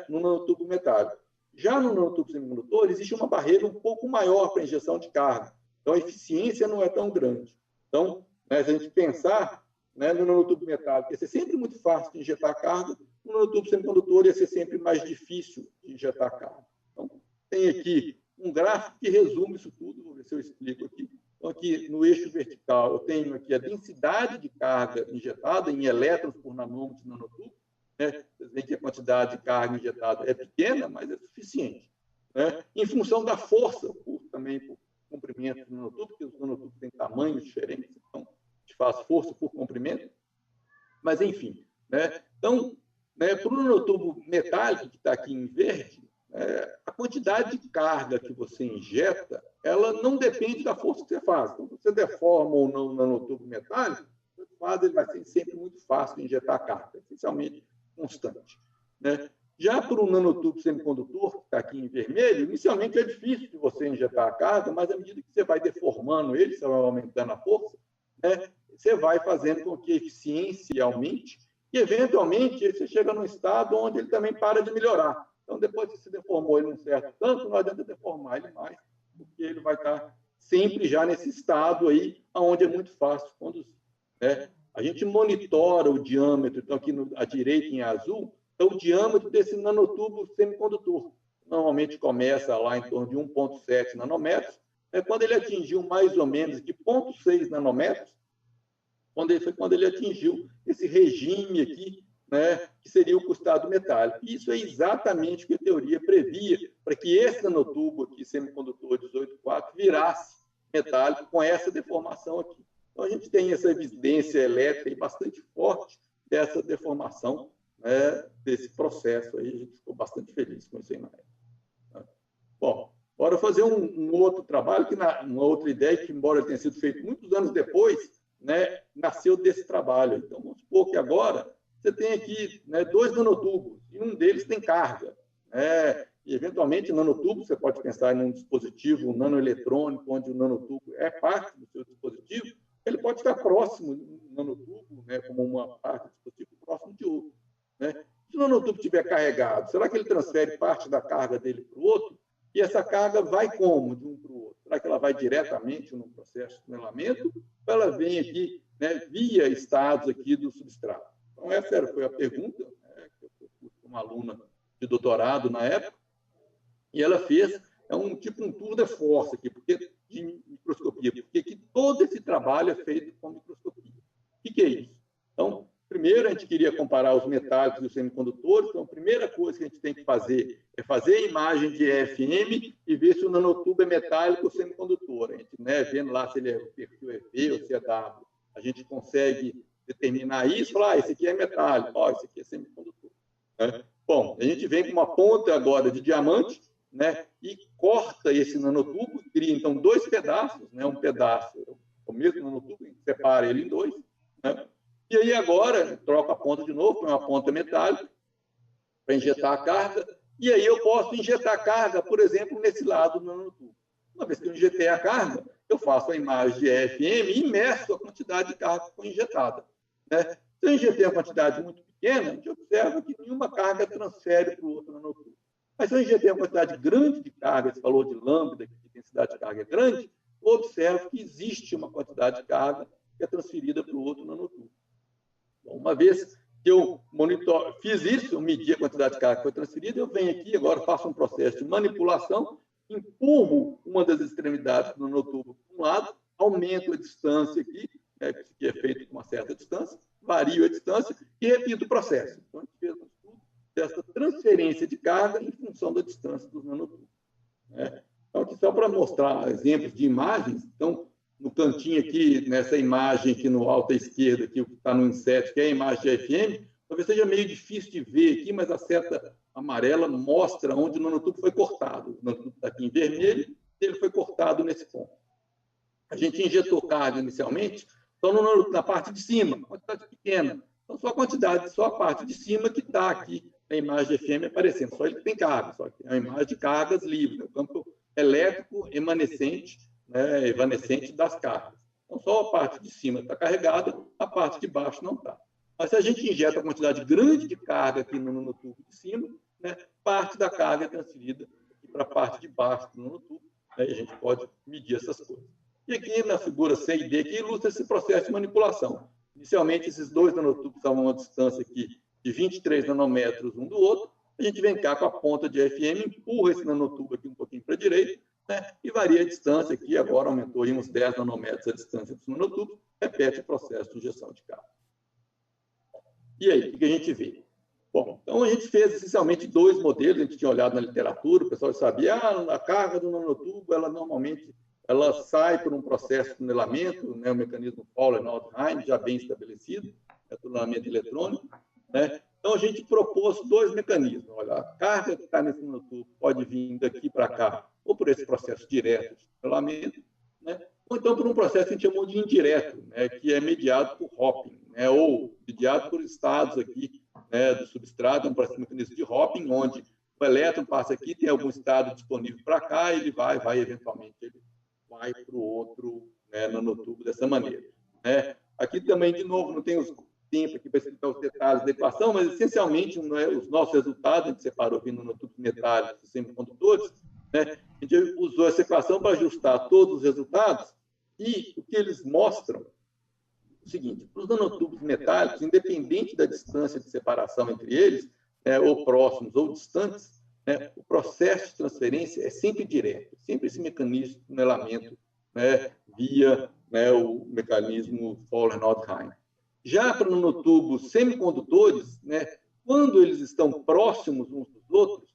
no nanotubo metálico. Já no nanotubo semicondutor, existe uma barreira um pouco maior para injeção de carga. Então, a eficiência não é tão grande. Então, se a gente pensar no nanotubo metálico, ia ser sempre muito fácil de injetar carga, no nanotubo semicondutor ia ser sempre mais difícil de injetar carga. Então, tem aqui um gráfico que resume isso tudo, vou ver se eu explico aqui. Então, aqui no eixo vertical, eu tenho aqui a densidade de carga injetada em elétrons por nanômetro de nanotubo. Vocês veem que a quantidade de carga injetada é pequena, mas é suficiente. Em função da força, também por comprimento do nanotubo, porque os nanotubos têm tamanhos diferentes, então a gente faz força por comprimento. Mas, enfim, né? Então, né, para o nanotubo metálico, que está aqui em verde, a quantidade de carga que você injeta, ela não depende da força que você faz. Então, se você deforma ou não o nanotubo metálico, ele vai ser sempre muito fácil de injetar carga, essencialmente constante. Né? Já para o nanotubo semicondutor, que está aqui em vermelho, inicialmente é difícil de você injetar a carga, mas à medida que você vai deformando ele, você vai aumentando a força, né, você vai fazendo com que a eficiência aumente e, eventualmente, você chega num estado onde ele também para de melhorar. Então, depois que se deformou ele num certo tanto, não adianta deformar ele mais, porque ele vai estar sempre já nesse estado aí, onde é muito fácil conduzir. Né? A gente monitora o diâmetro, então aqui à direita em azul, então o diâmetro desse nanotubo semicondutor. Normalmente começa lá em torno de 1,7 nanômetros, quando ele atingiu mais ou menos de 0,6 nanômetros, quando ele atingiu esse regime aqui, né, que seria o custado metálico. E isso é exatamente o que a teoria previa, para que esse nanotubo aqui, semicondutor 18,4, virasse metálico com essa deformação aqui. Então, a gente tem essa evidência elétrica bastante forte dessa deformação, né, desse processo aí. A gente ficou bastante feliz com isso aí na época. Bom, agora fazer um outro trabalho, uma outra ideia que, embora tenha sido feito muitos anos depois, né, nasceu desse trabalho. Então, vamos supor que agora você tem aqui, né, 2 nanotubos, e um deles tem carga. Né, e, eventualmente, nanotubo, você pode pensar em um dispositivo nanoeletrônico, onde o nanotubo é parte do seu dispositivo, ele pode estar próximo do nanotubo, né, como uma parte do dispositivo próximo de outro. Né? Se o nanotubo estiver carregado, será que ele transfere parte da carga dele para o outro? E essa carga vai como de um para o outro? Será que ela vai diretamente no processo de tunelamento ou ela vem aqui, né, via estados aqui do substrato? Então, essa foi a pergunta, né, que eu fiz com uma aluna de doutorado na época, e ela fez um tour de force aqui, de microscopia, porque aqui todo esse trabalho é feito com microscopia. O que é isso? Então, primeiro, a gente queria comparar os metálicos e os semicondutores. Então, a primeira coisa que a gente tem que fazer é fazer a imagem de EFM e ver se o nanotubo é metálico ou semicondutor. A gente, né, vendo lá se ele é o perfil EV ou se é W, a gente consegue determinar isso, falar, esse aqui é metálico, esse aqui é semicondutor. Né? Bom, a gente vem com uma ponta agora de diamante, né, e corta esse nanotubo, cria, então, 2 pedaços, né, um pedaço, o mesmo nanotubo, separa ele em 2, né? E aí agora, troca a ponta de novo, põe uma ponta metálica para injetar a carga, e aí eu posso injetar a carga, por exemplo, nesse lado do nanotubo. Uma vez que eu injetei a carga, eu faço a imagem de EFM e imerso a quantidade de carga que foi injetada. Né? Se eu injetei uma quantidade muito pequena, a gente observa que nenhuma carga transfere para o outro nanotubo. Mas se eu injetei uma quantidade grande de carga, esse valor de lambda, que a densidade de carga é grande, eu observo que existe uma quantidade de carga que é transferida para o outro nanotubo. Bom, uma vez que eu fiz isso, eu medi a quantidade de carga que foi transferida, eu venho aqui, agora faço um processo de manipulação, empurro uma das extremidades do nanotubo para um lado, aumento a distância aqui, que é feito com uma certa distância, vario a distância e repito o processo. Então, a gente fez um estudo dessa transferência de carga em função da distância dos nanotubos. Né? Então, aqui só para mostrar exemplos de imagens, então, no cantinho aqui, nessa imagem aqui no alto à esquerda, que está no inset, que é a imagem de FM, talvez seja meio difícil de ver aqui, mas a seta amarela mostra onde o nanotubo foi cortado. O nanotubo está aqui em vermelho, e ele foi cortado nesse ponto. A gente injetou carga inicialmente só na parte de cima, quantidade pequena. Então, só a parte de cima que está aqui na imagem de FM aparecendo. Só ele tem carga, só que é uma imagem de cargas livres, o campo elétrico evanescente, né, evanescente das cargas. Então, só a parte de cima está carregada, a parte de baixo não está. Mas se a gente injeta uma quantidade grande de carga aqui no nanotubo de cima, né, parte da carga é transferida para a parte de baixo do nanotubo, né, e a gente pode medir essas coisas. E aqui na figura C e D, que ilustra esse processo de manipulação. Inicialmente, esses 2 nanotubos estavam a uma distância aqui de 23 nanômetros um do outro. A gente vem cá com a ponta de FM, empurra esse nanotubo aqui um pouquinho para a direita, né, e varia a distância aqui, agora aumentou em uns 10 nanômetros a distância dos nanotubos, repete o processo de injeção de carga. E aí, o que a gente vê? Bom, então a gente fez essencialmente 2 modelos, a gente tinha olhado na literatura, o pessoal sabia, a carga do nanotubo, ela normalmente sai por um processo de tunelamento, né, o mecanismo Fowler-Nordheim, já bem estabelecido, tunelamento eletrônico, né? Então, a gente propôs dois mecanismos. Olha, a carga que está nesse nanotubo pode vir daqui para cá, ou por esse processo direto de tunelamento, né? Ou então por um processo que a gente chamou de indireto, né? Que é mediado por hopping, né? Ou mediado por estados aqui, né? Do substrato, um mecanismo de hopping, onde o elétron passa aqui, tem algum estado disponível para cá, e ele vai eventualmente, ele vai para o outro, né? Nanotubo dessa maneira, né? Aqui também, de novo, não tem os tempo aqui para explicar os detalhes da equação, mas essencialmente, né, os nossos resultados, a gente separou vindo no tubo metálico dos semicondutores, né, a gente usou essa equação para ajustar todos os resultados, e o que eles mostram é o seguinte: para os nanotubos metálicos, independente da distância de separação entre eles, né, ou próximos ou distantes, né, o processo de transferência é sempre direto, sempre esse mecanismo de tunelamento, né, via, né, o mecanismo Fowler-Nordheim. Já para nanotubos semicondutores, né, quando eles estão próximos uns dos outros,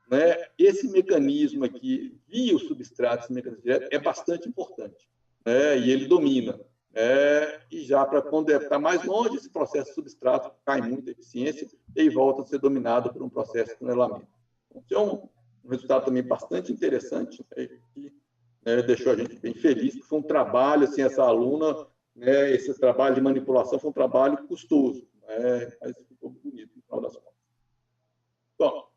né, esse mecanismo aqui, via o substrato, esse mecanismo direto, é bastante importante, né, e ele domina. E já para quando está mais longe, esse processo de substrato cai muita eficiência e volta a ser dominado por um processo de tunelamento. Então, é um resultado também bastante interessante, né, que, né, deixou a gente bem feliz, que foi um trabalho, assim, essa aluna, né, esse trabalho de manipulação foi um trabalho custoso, né, mas ficou bonito no final das contas. Bom,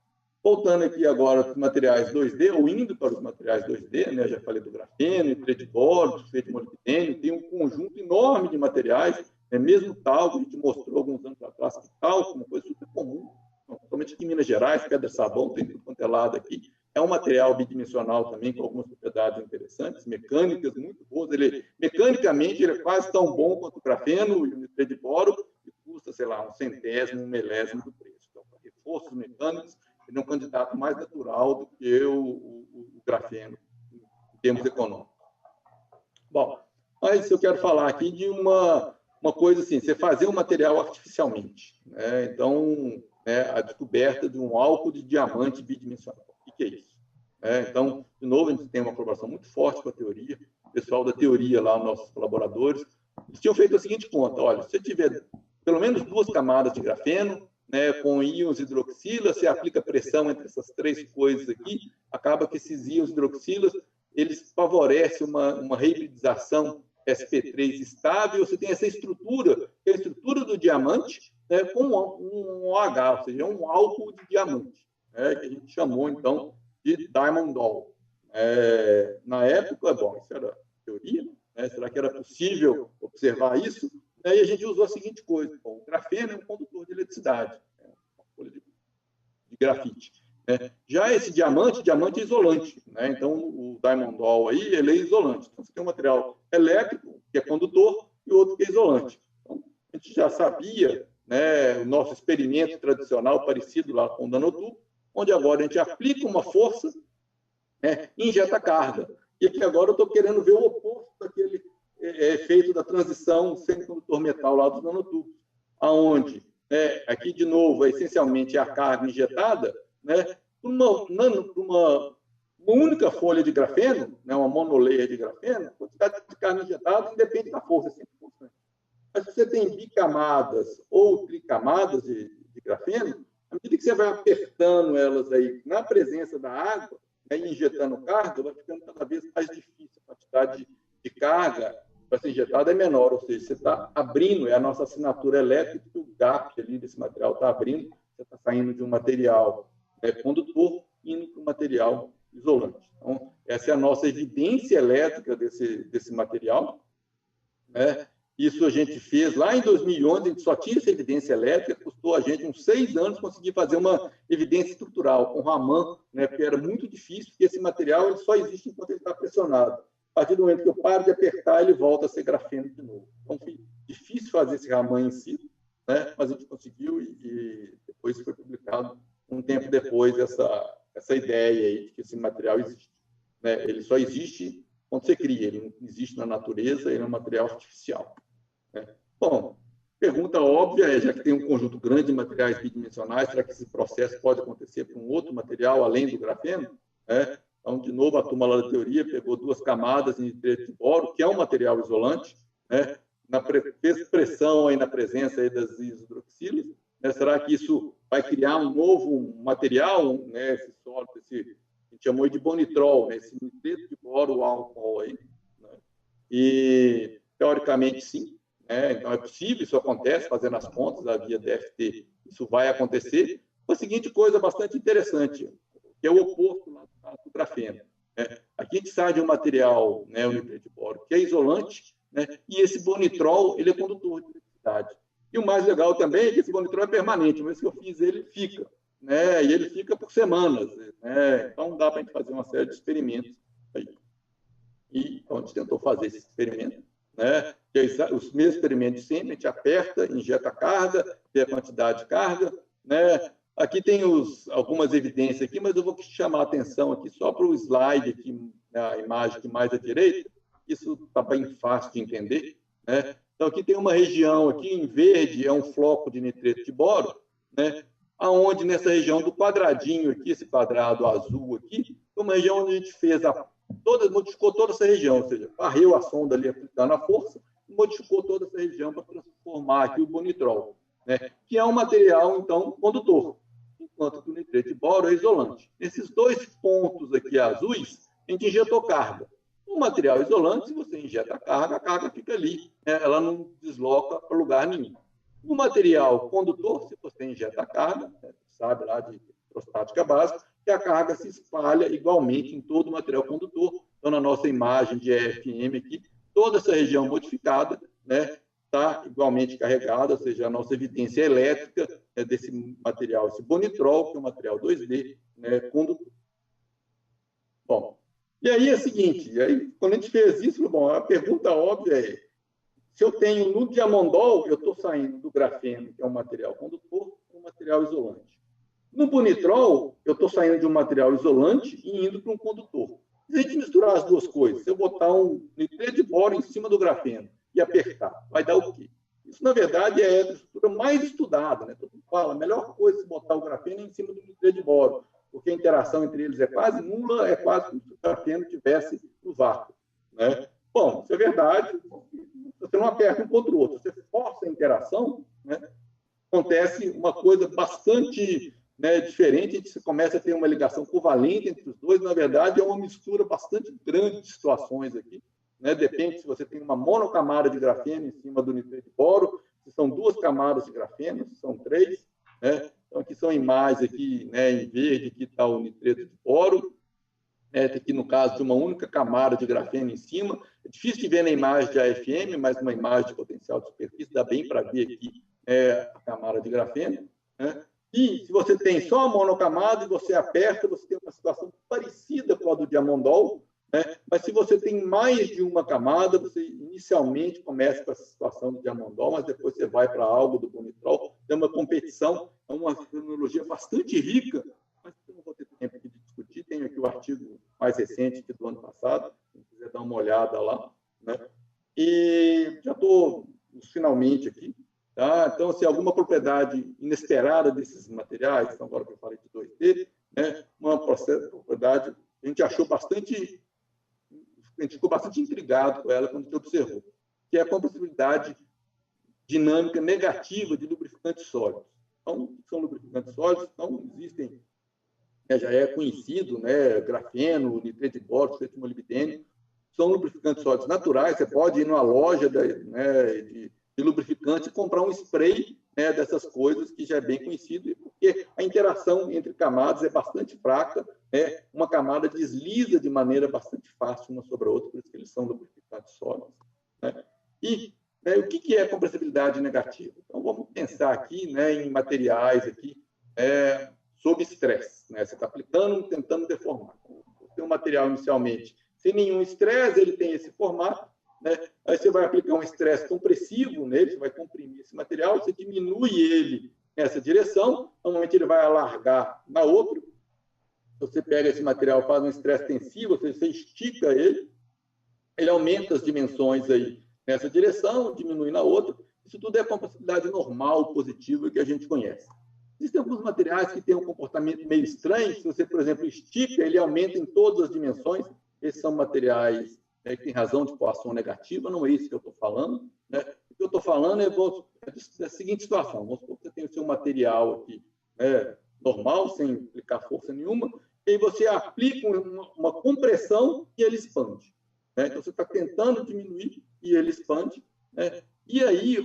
voltando aqui agora para os materiais 2D, ou indo para os materiais 2D, né, já falei do grafeno, nitreto de boro, sulfeto de molibdênio, tem um conjunto enorme de materiais, né, mesmo talco, a gente mostrou alguns anos atrás que talco, uma coisa super comum, principalmente aqui em Minas Gerais, pedra-sabão, tem tudo quanto é lado aqui. É um material bidimensional também, com algumas propriedades interessantes, mecânicas muito boas. Mecanicamente, ele é quase tão bom quanto o grafeno e o nitreto de boro, e custa, sei lá, 1/100º, 1/1000º do preço. Então, para reforços mecânicos, ele é um candidato mais natural do que o grafeno, em termos econômicos. Bom, mas eu quero falar aqui de uma coisa assim, você fazer um material artificialmente, né? Então, né, a descoberta de um álcool de diamante bidimensional. O que é isso? Então, de novo, a gente tem uma colaboração muito forte com a teoria. O pessoal da teoria lá, nossos colaboradores, eles tinham feito a seguinte conta: olha, se você tiver pelo menos 2 camadas de grafeno, né, com íons hidroxila, você aplica pressão entre essas 3 coisas aqui, acaba que esses íons hidroxilas, eles favorecem uma reibridização sp3 estável. Você tem essa estrutura, que é a estrutura do diamante, né, com um OH, ou seja, um álcool de diamante, né, que a gente chamou, então, de Diamondol. Na época, bom, isso era teoria, né, será que era possível observar isso? E a gente usou a seguinte coisa: bom, o grafeno é um condutor de eletricidade, uma folha de grafite. Já esse diamante é isolante, né? Então o Diamondol aí, ele é isolante. Então você tem um material elétrico, que é condutor, e outro que é isolante. Então, a gente já sabia, né, o nosso experimento tradicional parecido lá com o nanotubo, onde agora a gente aplica uma força, né, e injeta carga. E aqui agora eu estou querendo ver o oposto daquele efeito da transição semicondutor metal lá dos nanotubos, aonde, aqui de novo, essencialmente a carga injetada, né, por uma única folha de grafeno, né, uma monolayer de grafeno, a quantidade de carga injetada independe da força, sempre constante. Mas se você tem bicamadas ou tricamadas de grafeno, à medida que você vai apertando elas aí na presença da água, né, e injetando carga, vai ficando cada vez mais difícil. A quantidade de carga para ser injetada é menor, ou seja, você está abrindo, é a nossa assinatura elétrica, que o gap ali desse material está abrindo, você está saindo de um material condutor indo para um material isolante. Então, essa é a nossa evidência elétrica desse material, né? Isso a gente fez lá em 2011, a gente só tinha essa evidência elétrica, custou a gente uns 6 anos conseguir fazer uma evidência estrutural com Raman, né, porque era muito difícil, porque esse material ele só existe enquanto ele está pressionado. A partir do momento que eu paro de apertar, ele volta a ser grafeno de novo. Então, foi difícil fazer esse Raman em si, né, mas a gente conseguiu e depois foi publicado, um tempo depois, essa ideia aí de que esse material existe. Né? Ele só existe quando você cria, ele não existe na natureza, ele é um material artificial. Bom, pergunta óbvia já que tem um conjunto grande de materiais bidimensionais, será que esse processo pode acontecer com outro material além do grafeno? Então, de novo, a turma lá da teoria pegou 2 camadas de nitreto de boro, que é um material isolante, fez pressão aí na presença aí das isodroxilas, né? Será que isso vai criar um novo material, né? Esse sólido, a gente chamou de bonitrol, né? Esse nitreto de boro álcool aí, né? E, teoricamente, sim, né? Então, é possível, isso acontece, fazendo as contas, a via DFT, isso vai acontecer. A seguinte coisa bastante interessante, que é o oposto do grafeno, né? Aqui a gente sai de um material, né, o nitreto de boro, que é isolante, né? E esse bonitrol, ele é condutor de eletricidade. E o mais legal também é que esse bonitrol é permanente, uma vez que eu fiz ele, fica, né? E ele fica por semanas, né? Então dá para a gente fazer uma série de experimentos aí. E então, a gente tentou fazer esse experimento, né? Que é os mesmos experimentos sempre, a gente aperta, injeta a carga, vê a quantidade de carga, né? Aqui tem algumas evidências aqui, mas eu vou chamar a atenção aqui só para o slide aqui, a imagem aqui mais à direita. Isso está bem fácil de entender, né? Então, aqui tem uma região aqui em verde, é um floco de nitreto de boro, né? Aonde nessa região do quadradinho aqui, esse quadrado azul aqui, é uma região onde a gente fez modificou toda essa região, ou seja, varreu a sonda ali aplicando a força, modificou toda essa região para transformar aqui o bonitrol, né? Que é um material, então, condutor, enquanto que o nitreto de boro é isolante. Nesses dois pontos aqui azuis, a gente injetou carga. O material isolante, se você injeta a carga fica ali, né? Ela não desloca para lugar nenhum. O material condutor, se você injeta a carga, né? Sabe lá de elettrostática básica, que a carga se espalha igualmente em todo o material condutor. Então, na nossa imagem de EFM aqui, toda essa região modificada, né, está igualmente carregada, ou seja, a nossa evidência elétrica desse material, esse bonitrol, que é um material 2D, né, condutor. Bom, e aí é o seguinte, aí, quando a gente fez isso, bom, a pergunta óbvia é, se eu tenho no diamondol, eu estou saindo do grafeno, que é um material condutor, para um material isolante. No bonitrol, eu estou saindo de um material isolante e indo para um condutor. Se a gente misturar as duas coisas, se eu botar um nitreto de boro em cima do grafeno e apertar, vai dar o quê? Isso, na verdade, é a estrutura mais estudada, né? Todo mundo fala, a melhor coisa é botar o grafeno em cima do nitreto de boro, porque a interação entre eles é quase nula, é quase como se o grafeno estivesse no vácuo, né? Bom, isso é verdade, você não aperta um contra o outro, você força a interação, né? Acontece uma coisa bastante, né, diferente, a gente começa a ter uma ligação covalente entre os dois, na verdade é uma mistura bastante grande de situações aqui, né? Depende se você tem uma monocamada de grafeno em cima do nitreto de boro, se são duas camadas de grafeno, se são três, né? Então aqui são imagens aqui, né, em verde, aqui está o nitreto de boro, aqui no caso de uma única camada de grafeno em cima, é difícil de ver na imagem de AFM, mas uma imagem de potencial de superfície dá bem para ver aqui a camada de grafeno, né? E se você tem só a monocamada e você aperta, você tem uma situação parecida com a do diamondol, né? Mas se você tem mais de uma camada, você inicialmente começa com essa situação do diamondol, mas depois você vai para algo do bonitrol, tem uma competição, é uma tecnologia bastante rica, mas eu não vou ter tempo aqui de discutir, tenho aqui o artigo mais recente aqui do ano passado, se quiser dar uma olhada lá, né? E já estou finalmente aqui, tá? Então, se alguma propriedade inesperada desses materiais, então agora que eu falei de 2D, né, uma propriedade, a gente achou bastante, a gente ficou bastante intrigado com ela quando a gente observou, que é a compressibilidade dinâmica negativa de lubrificantes sólidos. Então, são lubrificantes sólidos, então existem, já é conhecido, né, grafeno, nitreto de boro, nitreto de molibdênio, são lubrificantes sólidos naturais, você pode ir numa loja de lubrificante e comprar um spray, né, dessas coisas que já é bem conhecido, porque a interação entre camadas é bastante fraca, né, uma camada desliza de maneira bastante fácil uma sobre a outra, por isso que eles são lubrificantes sólidos, né? E o que é compressibilidade negativa? Então, vamos pensar aqui, né, em materiais aqui, sob estresse, né? Você está aplicando, tentando deformar. Você tem um material inicialmente sem nenhum estresse, ele tem esse formato, né? Aí você vai aplicar um estresse compressivo nele, você vai comprimir esse material, você diminui ele nessa direção, normalmente ele vai alargar na outra. Você pega esse material, faz um estresse tensivo, você estica ele aumenta as dimensões aí nessa direção, diminui na outra. Isso tudo é a compressibilidade normal, positiva, que a gente conhece. Existem alguns materiais que têm um comportamento meio estranho. Se você, por exemplo, estica, ele aumenta em todas as dimensões. Esses são materiais que tem razão de coação negativa, não é isso que eu estou falando. Né? O que eu estou falando é da seguinte situação: vamos supor que você tem o seu material aqui, normal, sem aplicar força nenhuma, e aí você aplica uma compressão e ele expande. Né? Então, você está tentando diminuir e ele expande. Né? E aí,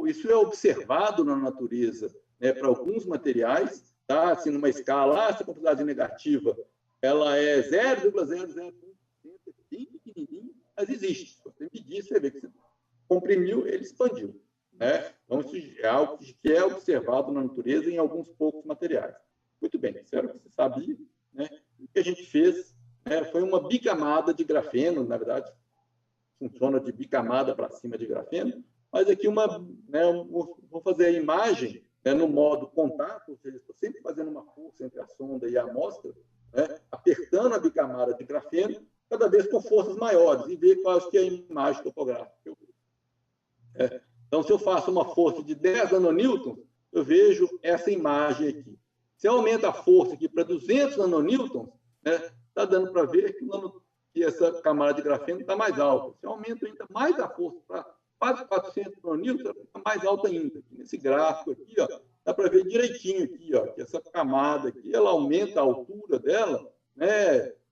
isso é observado na natureza, né, para alguns materiais, tá? Assim, numa escala, essa complexidade negativa ela é 0,001%, é bem pequenininho, mas existe. Se você medir, você vê que você comprimiu, ele expandiu. Né? Então, isso é algo que é observado na natureza em alguns poucos materiais. Muito bem, espero que você sabia. Né? O que a gente fez foi uma bicamada de grafeno, na verdade, funciona de bicamada para cima de grafeno, mas aqui vou fazer a imagem no modo contato, ou seja, estou sempre fazendo uma força entre a sonda e a amostra, apertando a bicamada de grafeno, cada vez com forças maiores, e ver qual que é a imagem topográfica que eu vejo. Então, se eu faço uma força de 10 nanonewtons, eu vejo essa imagem aqui. Se eu aumento a força aqui para 200 nanonewtons, está dando para ver que essa camada de grafeno está mais alta. Se eu aumento ainda mais a força para quase 400 nanonewtons, ela fica mais alta ainda. Aqui nesse gráfico aqui, ó, dá para ver direitinho aqui, ó, que essa camada aqui, ela aumenta a altura dela,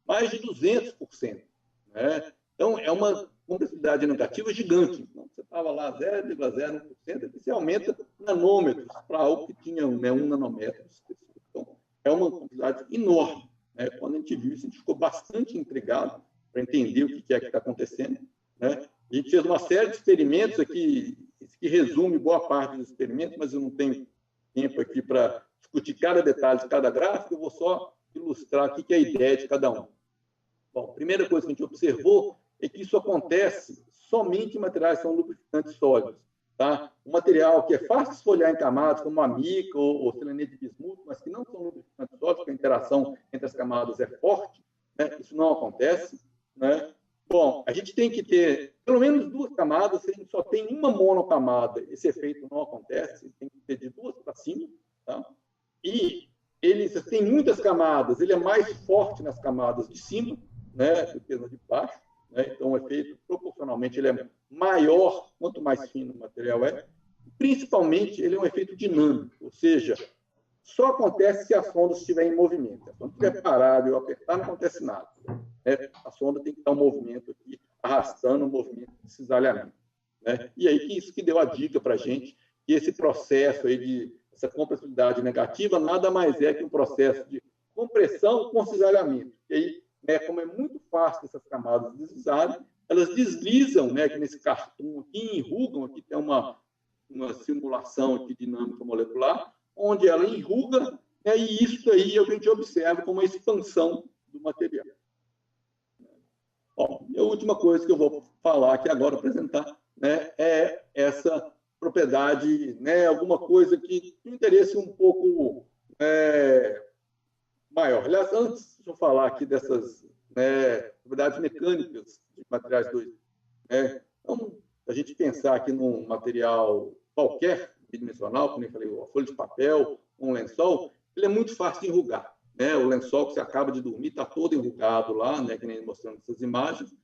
mais de 200%. Né? Então, é uma complexidade negativa gigante. Então, você estava lá 0,01%, aqui você aumenta nanômetros para algo que tinha 1 nanômetro. Então, é uma complexidade enorme. Né? Quando a gente viu isso, a gente ficou bastante intrigado para entender o que é que está acontecendo. Né? A gente fez uma série de experimentos aqui, que resume boa parte dos experimentos, mas eu não tenho tempo aqui para discutir cada detalhe de cada gráfico, eu vou só ilustrar aqui que é a ideia de cada um. Bom, a primeira coisa que a gente observou é que isso acontece somente em materiais que são lubrificantes sólidos. Tá? Um material que é fácil de esfoliar em camadas, como a mica ou selenete de bismuto, mas que não são lubrificantes sólidos, porque a interação entre as camadas é forte, isso não acontece. Né? Bom, a gente tem que ter pelo menos 2 camadas, se a gente só tem uma monocamada, esse efeito não acontece, tem que ter de 2 para cima. Tá? E ele tem muitas camadas, ele é mais forte nas camadas de cima, do que nas de baixo. Então, o efeito, proporcionalmente, ele é maior quanto mais fino o material é. Principalmente, ele é um efeito dinâmico, ou seja, só acontece se a sonda estiver em movimento. Se a sonda estiver parada e eu apertar, não acontece nada. A sonda tem que estar em movimento aqui, arrastando o movimento de cisalhamento. E aí, isso que deu a dica para a gente, que esse processo aí essa compressibilidade negativa nada mais é que um processo de compressão com cisalhamento. E aí, como é muito fácil essas camadas deslizarem, elas deslizam, que nesse cartoon aqui, enrugam, aqui tem uma simulação aqui dinâmica molecular, onde ela enruga, e isso aí é o que a gente observa como a expansão do material. Bom, e a última coisa que eu vou falar aqui agora, apresentar, é essa propriedade, alguma coisa que tem um interesse um pouco maior. Aliás, antes, deixa eu falar aqui dessas propriedades mecânicas de materiais 2D. Então, a gente pensar aqui num material qualquer, bidimensional, como eu falei, uma folha de papel, um lençol, ele é muito fácil de enrugar. O lençol que você acaba de dormir está todo enrugado lá, que nem mostrando essas imagens.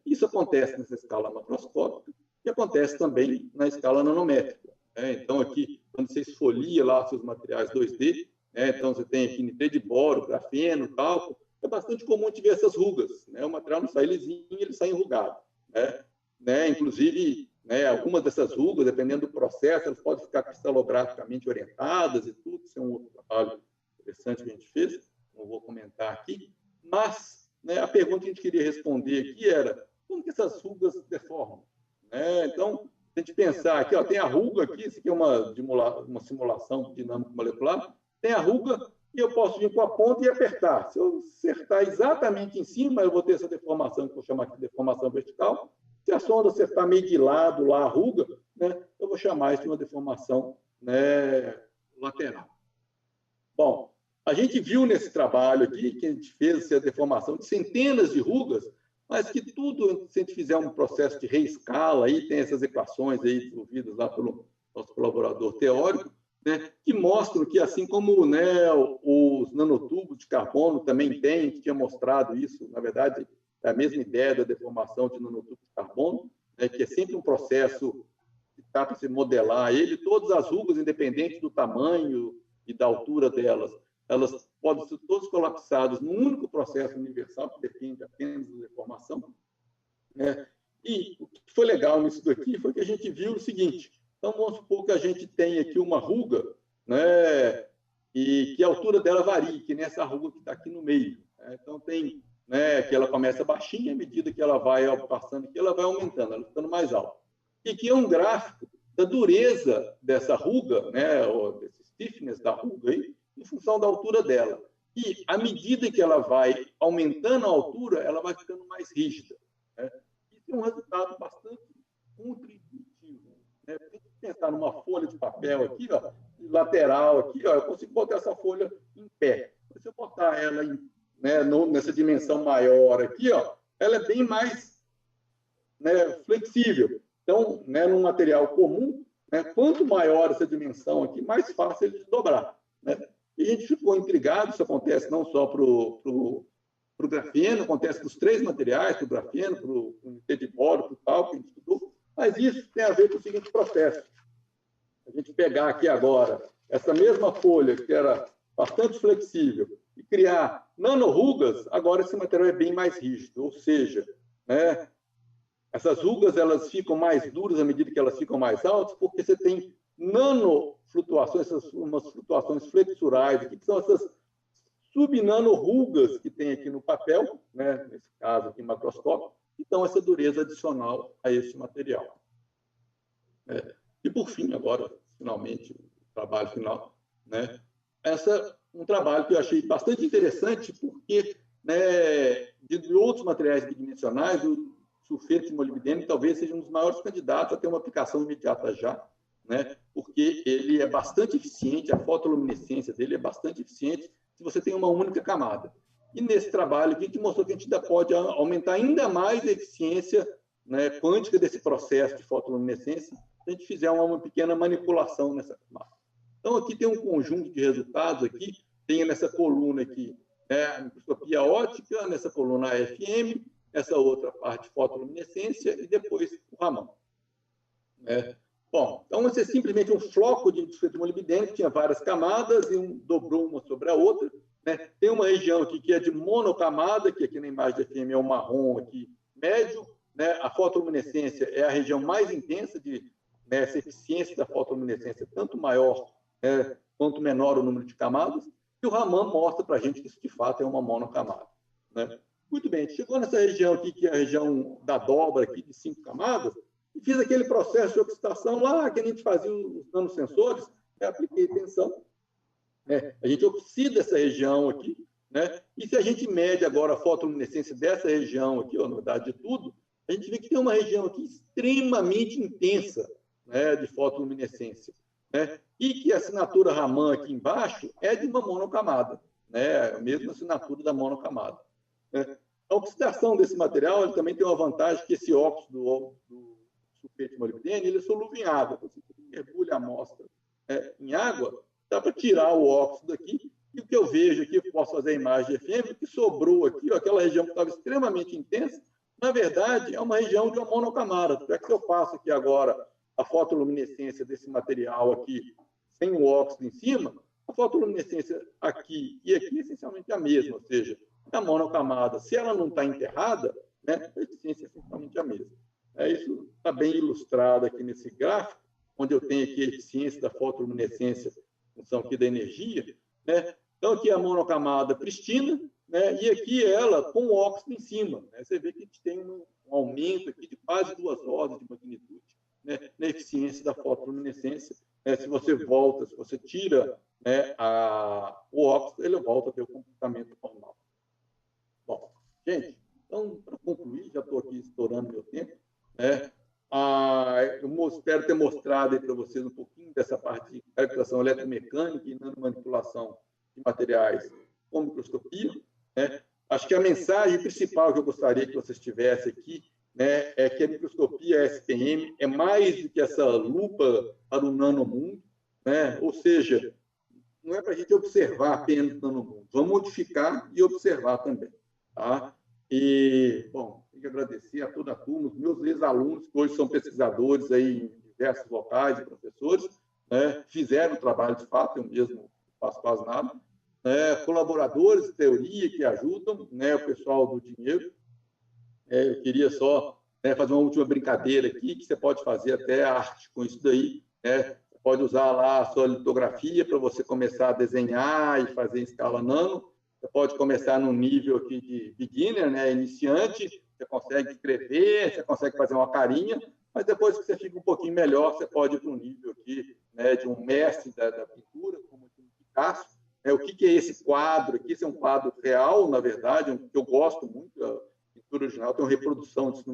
Isso acontece nessa escala macroscópica e acontece também na escala nanométrica. Então, aqui, quando você esfolia lá seus materiais 2D, então você tem aqui nitride de boro, grafeno, talco, é bastante comum de ver essas rugas. O material não sai lisinho, ele sai enrugado. Inclusive, algumas dessas rugas, dependendo do processo, elas podem ficar cristalograficamente orientadas e tudo. Isso é um outro trabalho interessante que a gente fez, não vou comentar aqui. Mas a pergunta que a gente queria responder aqui era como que essas rugas deformam? Então, se a gente pensar aqui, tem a ruga aqui, isso aqui é uma simulação dinâmica molecular, tem a ruga e eu posso vir com a ponta e apertar. Se eu acertar exatamente em cima, eu vou ter essa deformação, que eu vou chamar aqui de deformação vertical. Se a sonda acertar meio de lado lá a ruga, eu vou chamar isso de uma deformação lateral. Bom, a gente viu nesse trabalho aqui que a gente fez essa deformação de centenas de rugas, mas que tudo, se a gente fizer um processo de reescala, aí tem essas equações aí desenvolvidas lá pelo nosso colaborador teórico, que mostram que, assim como os nanotubos de carbono também tem, que tinha mostrado isso, na verdade, é a mesma ideia da deformação de nanotubos de carbono, né, que é sempre um processo que está para se modelar ele. Todas as rugas, independente do tamanho e da altura delas, elas podem ser todas colapsadas num único processo universal, que depende apenas da deformação, né? E o que foi legal nisso daqui foi que a gente viu o seguinte: então, vamos supor que a gente tem aqui uma ruga, né, e que a altura dela varia, que nessa ruga que está aqui no meio, né? Então, tem, né, que ela começa baixinha, à medida que ela vai passando aqui, ela vai aumentando, ela ficando mais alta. E aqui é um gráfico da dureza dessa ruga, né, ou desse stiffness da ruga, aí, em função da altura dela. E, à medida que ela vai aumentando a altura, ela vai ficando mais rígida, né? Isso é um resultado bastante contributivo, né? Tem que pensar numa folha de papel aqui, ó, lateral aqui, ó, eu consigo botar essa folha em pé. Se eu botar ela em, né, nessa dimensão maior aqui, ó, ela é bem mais, né, flexível. Então, né, num material comum, né, quanto maior essa dimensão aqui, mais fácil ele de dobrar, né? E a gente ficou intrigado, isso acontece não só para o grafeno, acontece para os três materiais, para o grafeno, para o unité de boro, para o tal, que a gente estudou, mas isso tem a ver com o seguinte processo. A gente pegar aqui agora essa mesma folha, que era bastante flexível, e criar nanorrugas, agora esse material é bem mais rígido, ou seja, né, essas rugas elas ficam mais duras à medida que elas ficam mais altas, porque você tem nanoflutuações, umas flutuações flexurais, que são essas subnanorrugas que tem aqui no papel, né, nesse caso aqui macroscópico, que dão essa dureza adicional a esse material. E, por fim, agora, finalmente, o trabalho final, né, um trabalho que eu achei bastante interessante, porque, né, de outros materiais bidimensionais, o sulfeto de molibdênio talvez seja um dos maiores candidatos a ter uma aplicação imediata já, né, porque ele é bastante eficiente, a fotoluminescência dele é bastante eficiente se você tem uma única camada. E nesse trabalho aqui, a gente mostrou que a gente ainda pode aumentar ainda mais a eficiência, né, quântica desse processo de fotoluminescência, se a gente fizer uma pequena manipulação nessa camada. Então, aqui tem um conjunto de resultados aqui, tem nessa coluna aqui, né, a microscopia óptica, nessa coluna AFM, essa outra parte de fotoluminescência e depois o Raman. Bom, então esse é simplesmente um floco de sulfeto de molibdênio que tinha várias camadas e dobrou uma sobre a outra, né? Tem uma região aqui que é de monocamada, que aqui na imagem da FM é o marrom aqui médio, né? A fotoluminescência é a região mais intensa né, essa eficiência da fotoluminescência, tanto maior, né, quanto menor o número de camadas, e o Raman mostra para a gente que isso de fato é uma monocamada, né? Muito bem, a gente chegou nessa região aqui, que é a região da dobra aqui de 5 camadas, e fiz aquele processo de oxidação lá, que a gente fazia os nanosensores, né? Apliquei tensão, né? A gente oxida essa região aqui, né? E se a gente mede agora a fotoluminescência dessa região aqui, ó, na verdade de tudo, a gente vê que tem uma região aqui extremamente intensa, né, de fotoluminescência, né? E que a assinatura Raman aqui embaixo é de uma monocamada, né? A mesma assinatura da monocamada, né? A oxidação desse material ele também tem uma vantagem, que esse óxido do sulfeto de molibdênio ele é solúvel em água. Você mergulha a amostra em água, dá para tirar o óxido aqui, e o que eu vejo aqui, eu posso fazer a imagem de FM, o que sobrou aqui, ó, aquela região que estava extremamente intensa, na verdade, é uma região de uma monocamada. Já que eu faço aqui agora a fotoluminescência desse material aqui, sem o óxido em cima, a fotoluminescência aqui e aqui é essencialmente a mesma, ou seja, a monocamada, se ela não está enterrada, né, a eficiência é essencialmente a mesma. Isso está bem ilustrado aqui nesse gráfico, onde eu tenho aqui a eficiência da fotoluminescência em função aqui da energia, né? Então, aqui a monocamada pristina, né? E aqui ela com o óxido em cima, né? Você vê que a gente tem um aumento aqui de quase 2 ordens de magnitude, né, na eficiência da fotoluminescência. Se você tira, né, o óxido, ele volta a ter o comportamento normal. Bom, gente, então, para concluir, já estou aqui estourando meu tempo, né? Eu espero ter mostrado para vocês um pouquinho dessa parte de calculação eletromecânica e nanomanipulação de materiais com microscopia, né? Acho que a mensagem principal que eu gostaria que vocês tivessem aqui, né, é que a microscopia SPM é mais do que essa lupa para o nanomundo, né? Ou seja, não é para a gente observar apenas o nanomundo, vamos modificar e observar também, tá? E, bom, tenho que agradecer a toda a turma, os meus ex-alunos, que hoje são pesquisadores aí em diversos locais e professores, né, fizeram o trabalho de fato, eu mesmo não faço quase nada, né, colaboradores de teoria que ajudam, né, o pessoal do dinheiro. Eu queria só, né, fazer uma última brincadeira aqui, que você pode fazer até arte com isso daí, né? Você pode usar lá a sua litografia para você começar a desenhar e fazer em escala nano. Você pode começar num nível aqui de beginner, né, iniciante, você consegue escrever, você consegue fazer uma carinha, mas depois que você fica um pouquinho melhor, você pode ir para um nível aqui, né, de um mestre da pintura, como o Picasso. O que é esse quadro aqui? Esse é um quadro real, na verdade, que eu gosto muito, pintura original, tem uma reprodução disso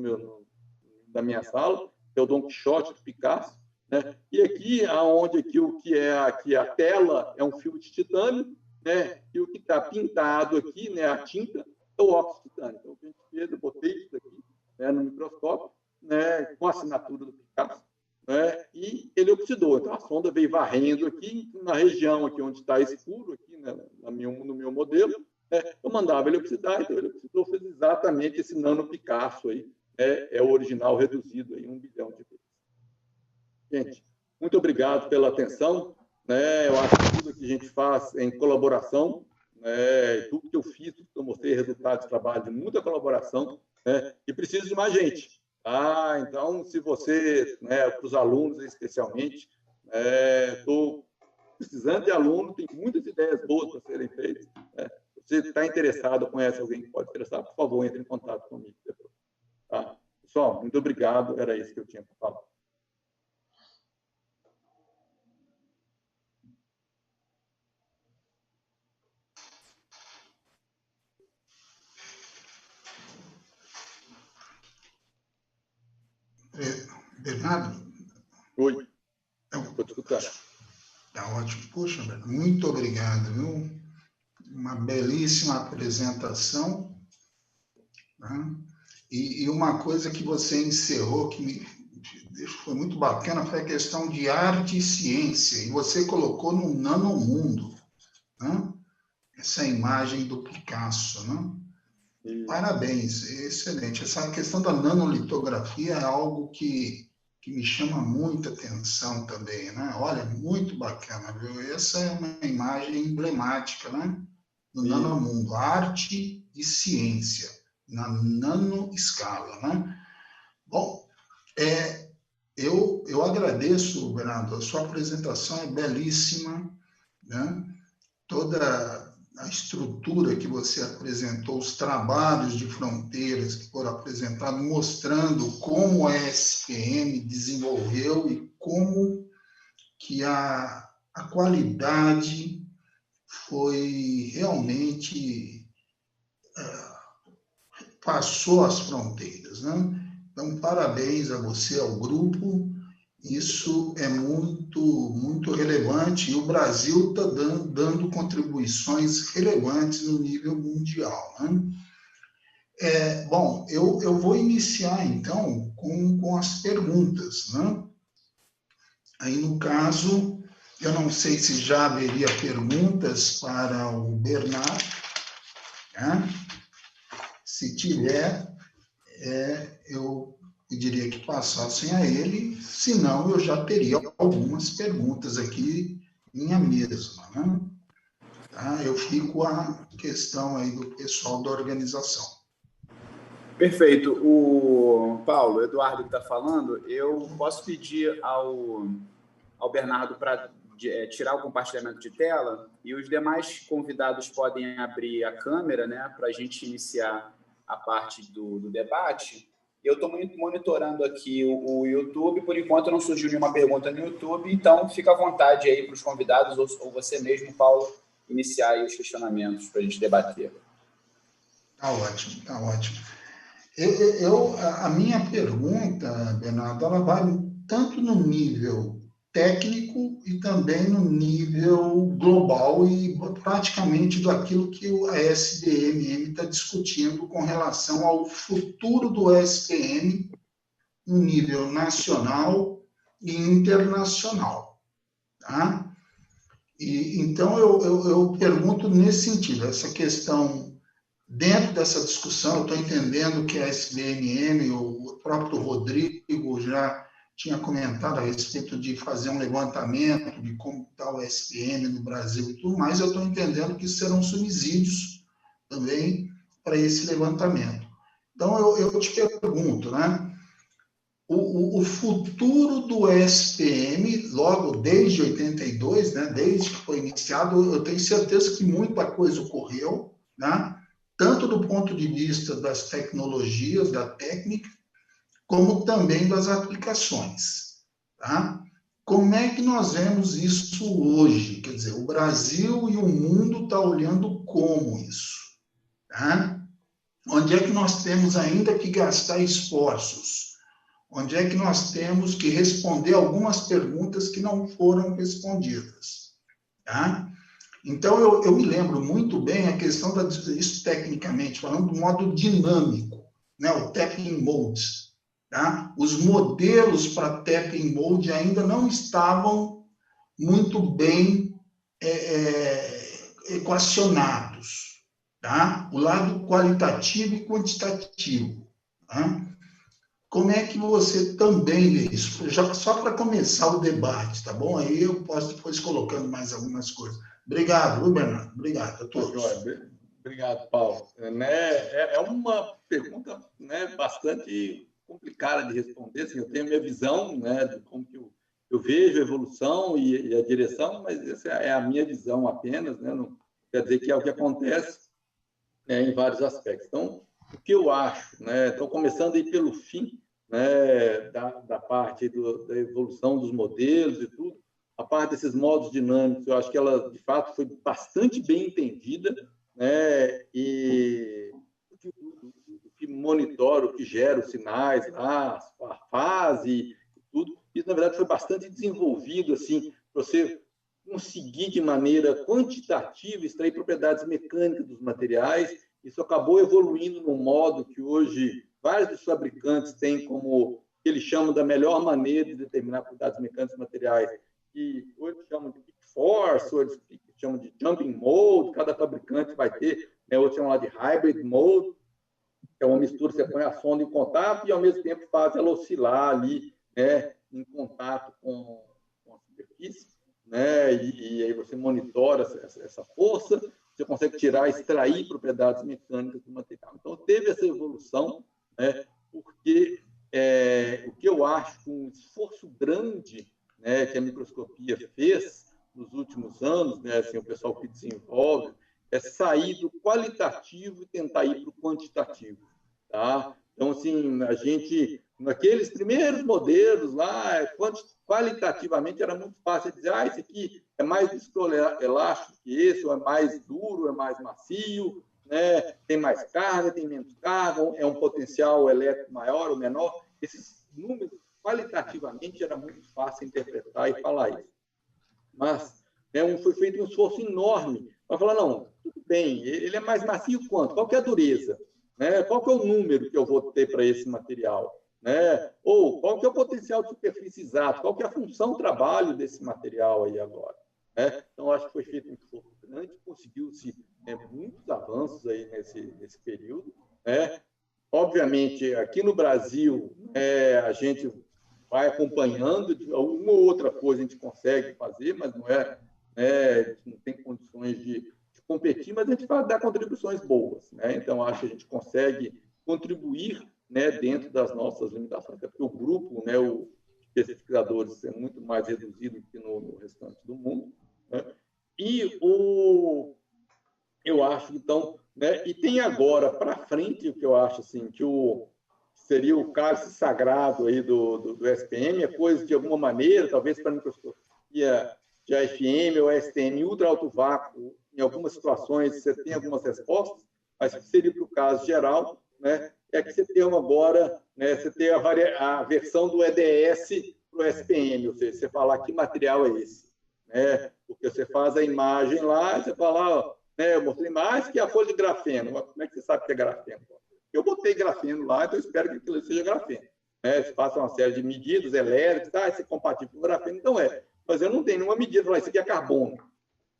na minha sala, que é o Dom Quixote do Picasso, né? E aqui, aonde aqui, o que é aqui a tela é um fio de titânio, né? E o que está pintado aqui, né, a tinta, é o óxido de titânio. Então, o que a gente fez, eu botei isso aqui, né, no microscópio, né, com a assinatura do Picasso, né, e ele oxidou. Então, a sonda veio varrendo aqui, na região aqui onde está escuro, aqui, né, no meu modelo, eu mandava ele oxidar, então ele oxidou, fez exatamente esse nano Picasso aí, é o original reduzido em 1 bilhão de vezes. Gente, muito obrigado pela atenção, né? Eu acho que tudo que a gente faz é em colaboração, né? Tudo que eu fiz, tudo que eu mostrei, resultado de trabalho de muita colaboração, né? E preciso de mais gente. Então, se você, né, para os alunos especialmente, estou precisando de aluno, tem muitas ideias boas para serem feitas, né? Se você está interessado, conhece alguém que pode interessar, por favor, entre em contato comigo depois. Tá? Pessoal, muito obrigado. Era isso que eu tinha para falar. Bernardo? Oi. Estou te escutando. Está ótimo. Poxa, Bernardo, muito obrigado, viu? Uma belíssima apresentação. Né? E uma coisa que você encerrou, que foi muito bacana, foi a questão de arte e ciência. E você colocou no nanomundo, né? Essa imagem do Picasso. Né? Parabéns, excelente. Essa questão da nanolitografia é algo que me chama muita atenção também. Né? Olha, muito bacana, viu? Essa é uma imagem emblemática, né? No nanomundo, arte e ciência, na nanoescala, né? Bom, eu agradeço, Bernardo, a sua apresentação é belíssima, né? Toda a estrutura que você apresentou, os trabalhos de fronteiras que foram apresentados, mostrando como a SPM desenvolveu e como que a qualidade foi realmente passou as fronteiras, né? Então, parabéns a você, ao grupo. Isso é muito relevante e o Brasil está dando contribuições relevantes no nível mundial. Né? Bom, eu vou iniciar, então, com as perguntas. Né? Aí, no caso, eu não sei se já haveria perguntas para o Bernardo. Né? Se tiver, eu pediria que passassem a ele, senão eu já teria algumas perguntas aqui minha mesma. Né? Tá? Eu fico a questão aí do pessoal da organização. Perfeito. O Paulo, o Eduardo que está falando, eu posso pedir ao Bernardo para tirar o compartilhamento de tela e os demais convidados podem abrir a câmera, né, para a gente iniciar a parte do debate. Eu estou monitorando aqui o YouTube, por enquanto não surgiu nenhuma pergunta no YouTube, então fica à vontade aí para os convidados, ou você mesmo, Paulo, iniciar aí os questionamentos para a gente debater. Tá ótimo, tá ótimo. A minha pergunta, Bernardo, ela vai tanto no nível técnico e também no nível global e praticamente daquilo que a SBMM está discutindo com relação ao futuro do SPM no nível nacional e internacional. Tá? Então, eu pergunto nesse sentido, essa questão Dentro dessa discussão, eu estou entendendo que a SBMM, o próprio Rodrigo já tinha comentado a respeito de fazer um levantamento de como está o SPM no Brasil e tudo mais, eu estou entendendo que serão subsídios também para esse levantamento. Então, eu te pergunto, né? O futuro do SPM, logo desde 82, né, desde que foi iniciado, eu tenho certeza que muita coisa ocorreu, né? Tanto do ponto de vista das tecnologias, da técnica, como também das aplicações. Tá? Como é que nós vemos isso hoje? Quer dizer, o Brasil e o mundo estão olhando como isso? Tá? Onde é que nós temos ainda que gastar esforços? Onde é que nós temos que responder algumas perguntas que não foram respondidas? Tá? Então, eu me lembro muito bem a questão isso tecnicamente, falando do modo dinâmico, né? O tapping mode. Tá? Os modelos para tapping mode ainda não estavam muito bem equacionados. Tá? O lado qualitativo e quantitativo. Tá? Como é que você também vê isso? Só para começar o debate, tá bom? Aí eu posso depois colocando mais algumas coisas. Obrigado, viu, Bernardo? Obrigado a todos. Obrigado, Paulo. É uma pergunta, né, bastante complicada de responder. Assim, eu tenho a minha visão, né, de como que eu vejo a evolução e a direção, mas essa é a minha visão apenas, né? Não quer dizer que é o que acontece, né, em vários aspectos. Então, o que eu acho, né? Estou começando aí pelo fim, né, da parte da evolução dos modelos e tudo. A parte desses modos dinâmicos, eu acho que ela, de fato, foi bastante bem entendida, né? E o que monitora, o que gera os sinais lá, a fase e tudo, isso, na verdade, foi bastante desenvolvido, assim, para você conseguir, de maneira quantitativa, extrair propriedades mecânicas dos materiais. Isso acabou evoluindo num modo que hoje vários dos fabricantes têm como que eles chamam da melhor maneira de determinar propriedades mecânicas dos materiais, que hoje chamam de peak force, ou eles chamam de jumping mode, cada fabricante vai ter, né, outros chamam lá de hybrid mode, que é uma mistura, você põe a sonda em contato e, ao mesmo tempo, faz ela oscilar ali, né, em contato com a superfície, né, e aí você monitora essa força, você consegue extrair propriedades mecânicas do material. Então, teve essa evolução, né, porque o que eu acho que um esforço grande, né, que a microscopia fez nos últimos anos, né, assim, o pessoal que desenvolve, é sair do qualitativo e tentar ir para o quantitativo. Tá? Então, assim, a gente, naqueles primeiros modelos lá, qualitativamente era muito fácil dizer, esse aqui é mais viscoelástico que esse, ou é mais duro, é mais macio, né? Tem mais carga, tem menos carga, é um potencial elétrico maior ou menor. Esses números, qualitativamente, era muito fácil interpretar e falar isso. Mas foi feito um esforço enorme para falar, não, tudo bem, ele é mais macio quanto? Qual que é a dureza? Né? Qual que é o número que eu vou ter para esse material? Né? Ou qual que é o potencial de superfície exato? Qual que é a função trabalho desse material aí agora? Né? Então, acho que foi feito um esforço grande, conseguiu-se muitos avanços aí nesse período. Né? Obviamente, aqui no Brasil, a gente vai acompanhando, uma ou outra coisa a gente consegue fazer, mas não não tem condições de competir, mas a gente vai dar contribuições boas. Né? Então, acho que a gente consegue contribuir, né, dentro das nossas limitações, até porque o grupo, né, os pesquisadores é muito mais reduzido que no restante do mundo. Né? E eu acho, então, né, e tem agora para frente o que eu acho assim, que seria o cálice sagrado aí do SPM, é coisa de alguma maneira, talvez para a microscopia de AFM ou STM ultra alto vácuo, em algumas situações você tem algumas respostas, mas seria para o caso geral, né, é que você tem agora, né, você tem a versão do EDS para o SPM, ou seja, você falar que material é esse, né, porque você faz a imagem lá, você fala, né, eu mostrei mais que a folha de grafeno, mas como é que você sabe que é grafeno? Eu botei grafeno lá, então eu espero que aquilo seja grafeno. Né? Você passa uma série de medidas elétricas, isso é compatível com grafeno, então mas eu não tenho nenhuma medida para falar, isso aqui é carbono.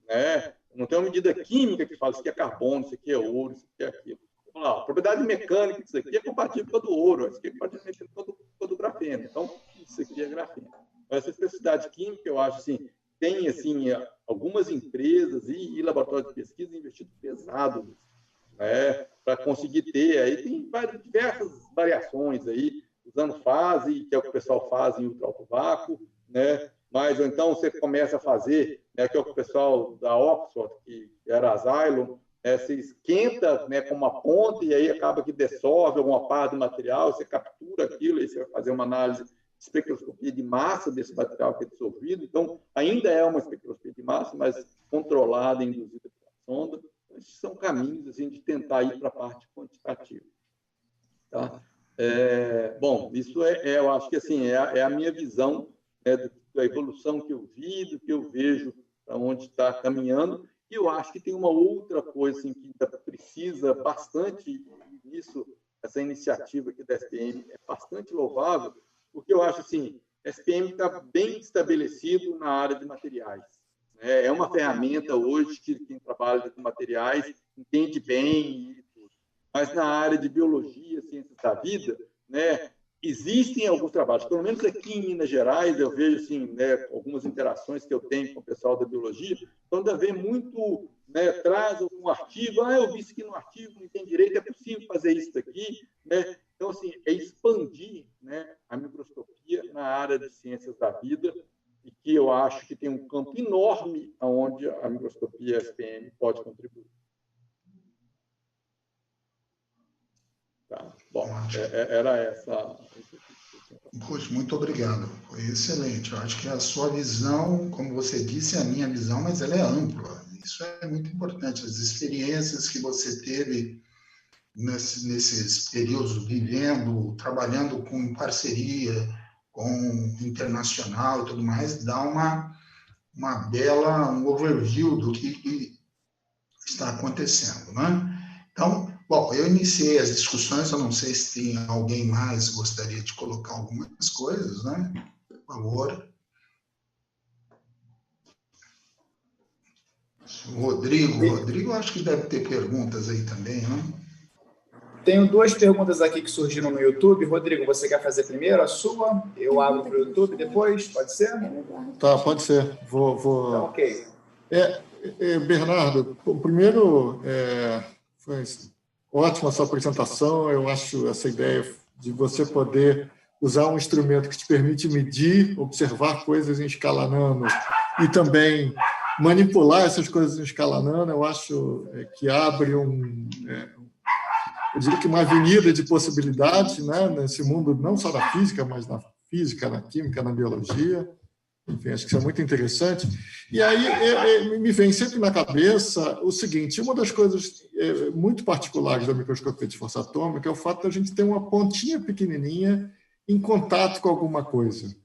Né? Não tem uma medida química que fala isso aqui é carbono, isso aqui é ouro, isso aqui é aquilo. A propriedade mecânica disso aqui é compatível com a do ouro, isso aqui é compatível com a do grafeno. Então, isso aqui é grafeno. Essa especificidade química, eu acho, assim, tem assim, algumas empresas e laboratórios de pesquisa investido pesado, né, para conseguir ter. Aí tem diversas variações aí, usando fase, que é o que o pessoal faz em ultra alto vácuo, né? Mas, ou então, você começa a fazer, né, que é o que o pessoal da Oxford, que era a Xylon, você esquenta, né, com uma ponta e aí acaba que dissolve alguma parte do material, você captura aquilo, aí você vai fazer uma análise de espectroscopia de massa desse material que é dissolvido. Então, ainda é uma espectroscopia de massa, mas controlada e induzida pela sonda. Esses são caminhos assim, de tentar ir para a parte quantitativa. Tá? Bom, isso eu acho que assim, é a minha visão, né, da evolução que eu vi, do que eu vejo para onde está caminhando. E eu acho que tem uma outra coisa assim, que ainda precisa bastante, e isso, essa iniciativa aqui da SPM é bastante louvável, porque eu acho assim, a SPM está bem estabelecido na área de materiais. É uma ferramenta hoje que quem trabalha com materiais entende bem, mas na área de biologia, ciências da vida, né, existem alguns trabalhos, pelo menos aqui em Minas Gerais, eu vejo assim, né, algumas interações que eu tenho com o pessoal da biologia, então deve haver muito, né, traz algum artigo, eu vi isso aqui no artigo, não tem direito, é possível fazer isso daqui, né? Então, assim, é expandir, né, a microscopia na área de ciências da vida, e que eu acho que tem um campo enorme onde a microscopia SPM pode contribuir. Tá. Bom, era essa. Poxa, muito obrigado. Foi excelente. Eu acho que a sua visão, como você disse, é a minha visão, mas ela é ampla. Isso é muito importante. As experiências que você teve nesses períodos vivendo, trabalhando com parceria, com internacional e tudo mais, dá um overview do que está acontecendo, né? Então, bom, eu iniciei as discussões, eu não sei se tem alguém mais que gostaria de colocar algumas coisas, né? Por favor. O Rodrigo, acho que deve ter perguntas aí também, né? Tenho duas perguntas aqui que surgiram no YouTube. Rodrigo, você quer fazer primeiro a sua? Eu abro para o YouTube depois, pode ser? Tá, pode ser. Vou... Então, ok. Bernardo, primeiro, foi ótima a sua apresentação. Eu acho essa ideia de você poder usar um instrumento que te permite medir, observar coisas em escala nano e também manipular essas coisas em escala nano, eu acho que abre eu diria que uma avenida de possibilidades, né, nesse mundo, não só da física, mas na física, na química, na biologia. Enfim, acho que isso é muito interessante. E aí me vem sempre na cabeça o seguinte: uma das coisas muito particulares da microscopia de força atômica é o fato de a gente ter uma pontinha pequenininha em contato com alguma coisa.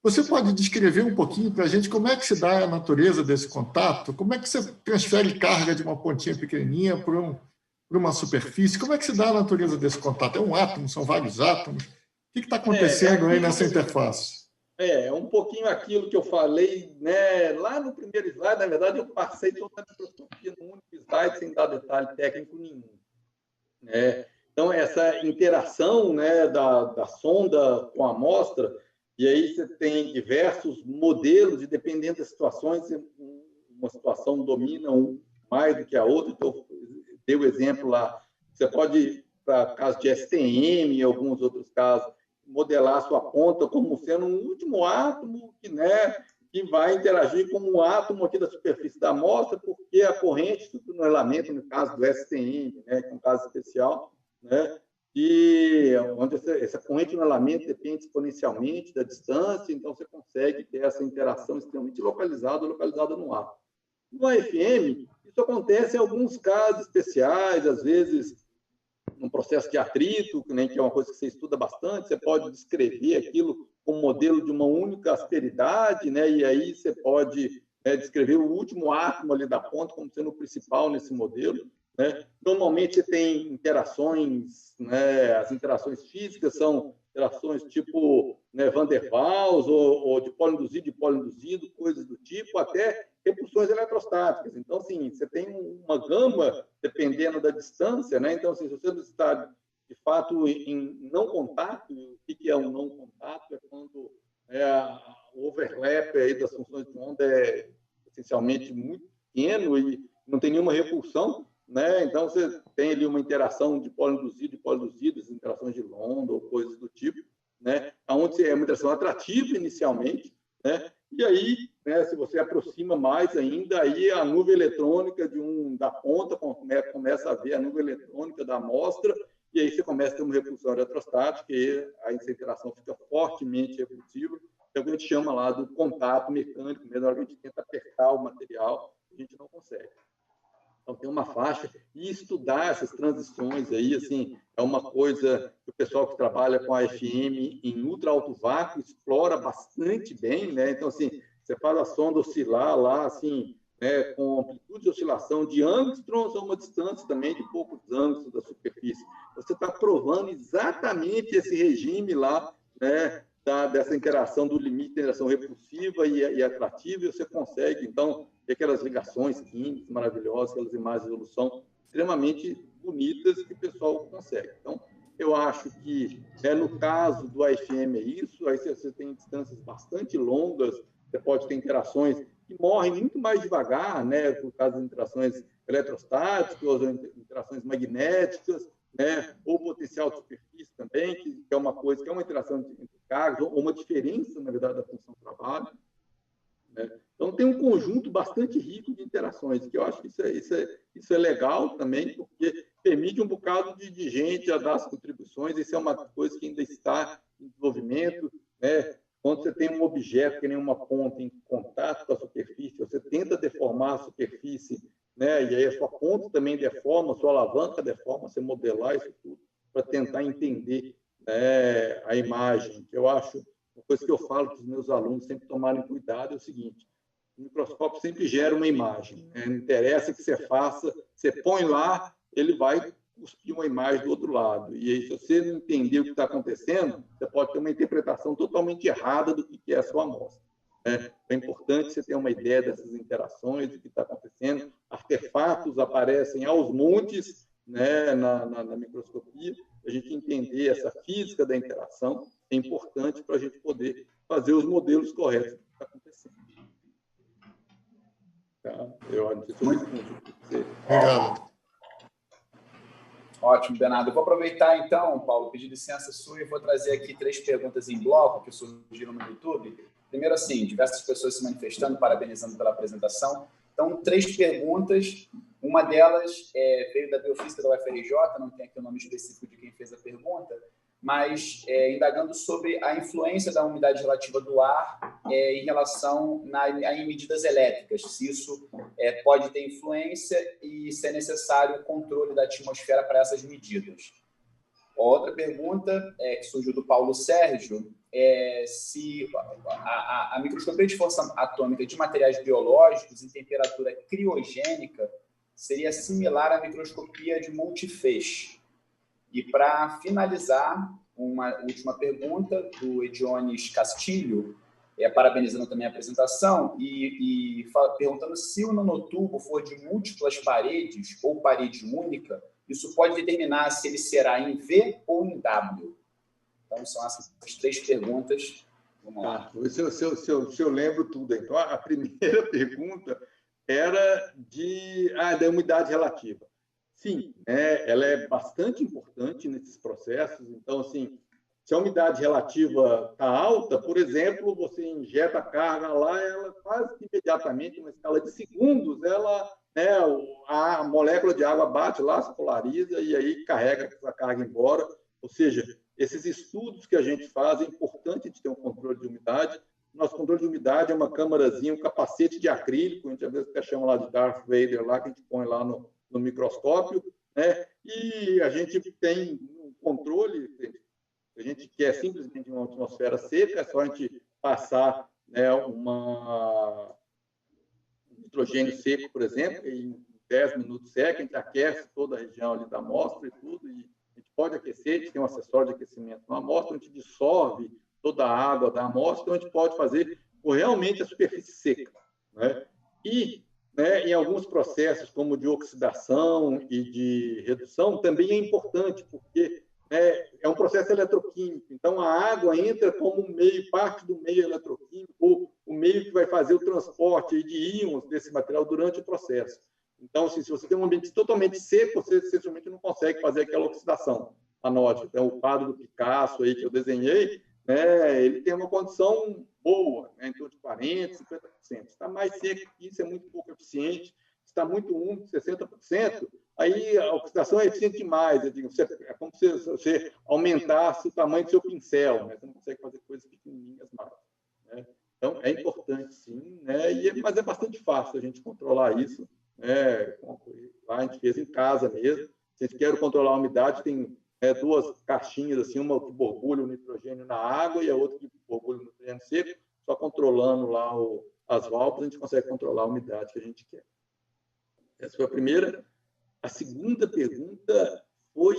Você pode descrever um pouquinho para a gente como é que se dá a natureza desse contato? Como é que você transfere carga de uma pontinha pequenininha para uma superfície? Como é que se dá a natureza desse contato? É um átomo? São vários átomos? O que está acontecendo aí nessa interface? É um pouquinho aquilo que eu falei, né, lá no primeiro slide. Na verdade, eu passei toda a microscopia no único slide, sem dar detalhe técnico nenhum. Então, essa interação, né, da sonda com a amostra, e aí você tem diversos modelos, e dependendo das situações, uma situação domina um mais do que a outra. Então, eu dei o exemplo lá, você pode, para caso de STM e alguns outros casos, modelar a sua ponta como sendo um último átomo que vai interagir com um átomo aqui da superfície da amostra, porque a corrente do tunelamento, no caso do STM, que é um caso especial, e onde essa corrente de tunelamento depende exponencialmente da distância, então você consegue ter essa interação extremamente localizada no átomo. No AFM, isso acontece em alguns casos especiais, às vezes num processo de atrito, que é uma coisa que você estuda bastante, você pode descrever aquilo como modelo de uma única asperidade, e aí você pode descrever o último átomo ali da ponta como sendo o principal nesse modelo. Normalmente você tem interações, as interações físicas são interações tipo Van der Waals, ou de polo induzido, coisas do tipo, até repulsões condições eletrostáticas. Então, assim, você tem uma gama dependendo da distância, né? Então, assim, se você está, de fato, em não contato, o que é um não contato? É quando o overlap aí das funções de onda é essencialmente muito pequeno e não tem nenhuma repulsão, né? Então, você tem ali uma interação de polo induzido e polo induzido, interações de London ou coisas do tipo, né? Onde é uma interação atrativa inicialmente, né? E aí, né, se você aproxima mais ainda, aí a nuvem eletrônica da ponta começa a ver a nuvem eletrônica da amostra, e aí você começa a ter uma repulsão eletrostática, e aí essa interação fica fortemente repulsiva, que é o que a gente chama lá do contato mecânico, mesmo na hora que a gente tenta apertar o material, a gente não consegue. Então, tem uma faixa, e estudar essas transições aí, assim, é uma coisa que o pessoal que trabalha com a FM em ultra alto vácuo explora bastante bem, né? Então, assim, você faz a sonda oscilar lá, assim, né, com amplitude de oscilação de angstroms a uma distância também de poucos angstroms da superfície. Você está provando exatamente esse regime lá, né, dessa interação do limite de interação repulsiva e atrativa, e você consegue, então, ter aquelas ligações químicas maravilhosas, aquelas imagens de resolução extremamente bonitas que o pessoal consegue. Então, eu acho que, no caso do AFM é isso, aí você tem distâncias bastante longas, você pode ter interações que morrem muito mais devagar, né, por causa das interações eletrostáticas, ou interações magnéticas, né, ou potencial de superfície também, que é uma coisa, que é uma interação entre cargas, ou uma diferença, na verdade, da função do trabalho, né? Então, tem um conjunto bastante rico de interações, que eu acho que isso é legal também, porque permite um bocado de gente a dar as contribuições, isso é uma coisa que ainda está em desenvolvimento, né? Quando você tem um objeto que nem uma ponta em contato com a superfície, você tenta deformar a superfície, né? E aí a sua ponta também deforma, a sua alavanca deforma, você modelar isso tudo para tentar entender, né, a imagem. Eu acho, uma coisa que eu falo para os meus alunos sempre tomarem cuidado é o seguinte: o microscópio sempre gera uma imagem, né? Não interessa o que você faça, você põe lá, ele vai cuspir uma imagem do outro lado. E aí, se você não entender o que está acontecendo, você pode ter uma interpretação totalmente errada do que é a sua amostra. É importante você ter uma ideia dessas interações, do que está acontecendo. Artefatos aparecem aos montes, né, na microscopia. A gente entender essa física da interação é importante para a gente poder fazer os modelos corretos do que está acontecendo. Tá? Eu não sei se eu respondi para você. Obrigado. Ótimo, Bernardo. Eu vou aproveitar, então, Paulo, pedir licença sua e vou trazer aqui 3 perguntas em bloco que surgiram no YouTube. Primeiro, assim, diversas pessoas se manifestando, parabenizando pela apresentação. Então, 3 perguntas. Uma delas veio da Biofísica da UFRJ, não tem aqui o nome específico de quem fez a pergunta, mas indagando sobre a influência da umidade relativa do ar em relação em medidas elétricas, se isso pode ter influência e se é necessário o controle da atmosfera para essas medidas. Outra pergunta que surgiu do Paulo Sérgio é se a microscopia de força atômica de materiais biológicos em temperatura criogênica seria similar à microscopia de multifeixe. E, para finalizar, uma última pergunta do Ediones Castilho, parabenizando também a apresentação, e perguntando se o nanotubo for de múltiplas paredes ou parede única, isso pode determinar se ele será em V ou em W. Então, são essas 3 perguntas. Vamos lá. Se eu lembro tudo. Então, a primeira pergunta era da umidade relativa. Sim, ela é bastante importante nesses processos. Então, assim, se a umidade relativa está alta, por exemplo, você injeta a carga lá, ela quase imediatamente, em uma escala de segundos, a molécula de água bate lá, se polariza e aí carrega essa carga embora. Ou seja, esses estudos que a gente faz, é importante a gente ter um controle de umidade. Nosso controle de umidade é uma câmarazinha, um capacete de acrílico, a gente às vezes até chama lá de Darth Vader, lá, que a gente põe lá no microscópio, né? E a gente tem um controle, a gente quer simplesmente uma atmosfera seca, é só a gente passar, né, um nitrogênio seco, por exemplo, e em 10 minutos seca, a gente aquece toda a região ali da amostra e tudo, e a gente pode aquecer, a gente tem um acessório de aquecimento na amostra, a gente dissolve toda a água da amostra, então a gente pode fazer realmente a superfície seca, né? E né, em alguns processos, como de oxidação e de redução, também é importante, porque é um processo eletroquímico. Então, a água entra como meio, parte do meio eletroquímico, ou o meio que vai fazer o transporte de íons desse material durante o processo. Então, assim, se você tem um ambiente totalmente seco, você essencialmente não consegue fazer aquela oxidação anódica. Então, o quadro do Picasso aí que eu desenhei, né, ele tem uma condição boa, né, em torno de 40%, 50%. Está mais seco que isso, é muito pouco eficiente. Está muito úmido, 60%, aí a oxidação é eficiente demais. É como se você aumentasse o tamanho do seu pincel, né? Você não consegue fazer coisas pequenininhas mais. Né? Então, é importante, sim, né? Mas é bastante fácil a gente controlar isso. Né? Lá a gente fez em casa mesmo. Se a gente quer controlar a umidade, tem duas caixinhas, assim, uma que borbulha o nitrogênio na água e a outra que borbulha o nitrogênio seco. Só controlando lá as válvulas, a gente consegue controlar a umidade que a gente quer. Essa foi a primeira. A segunda pergunta foi...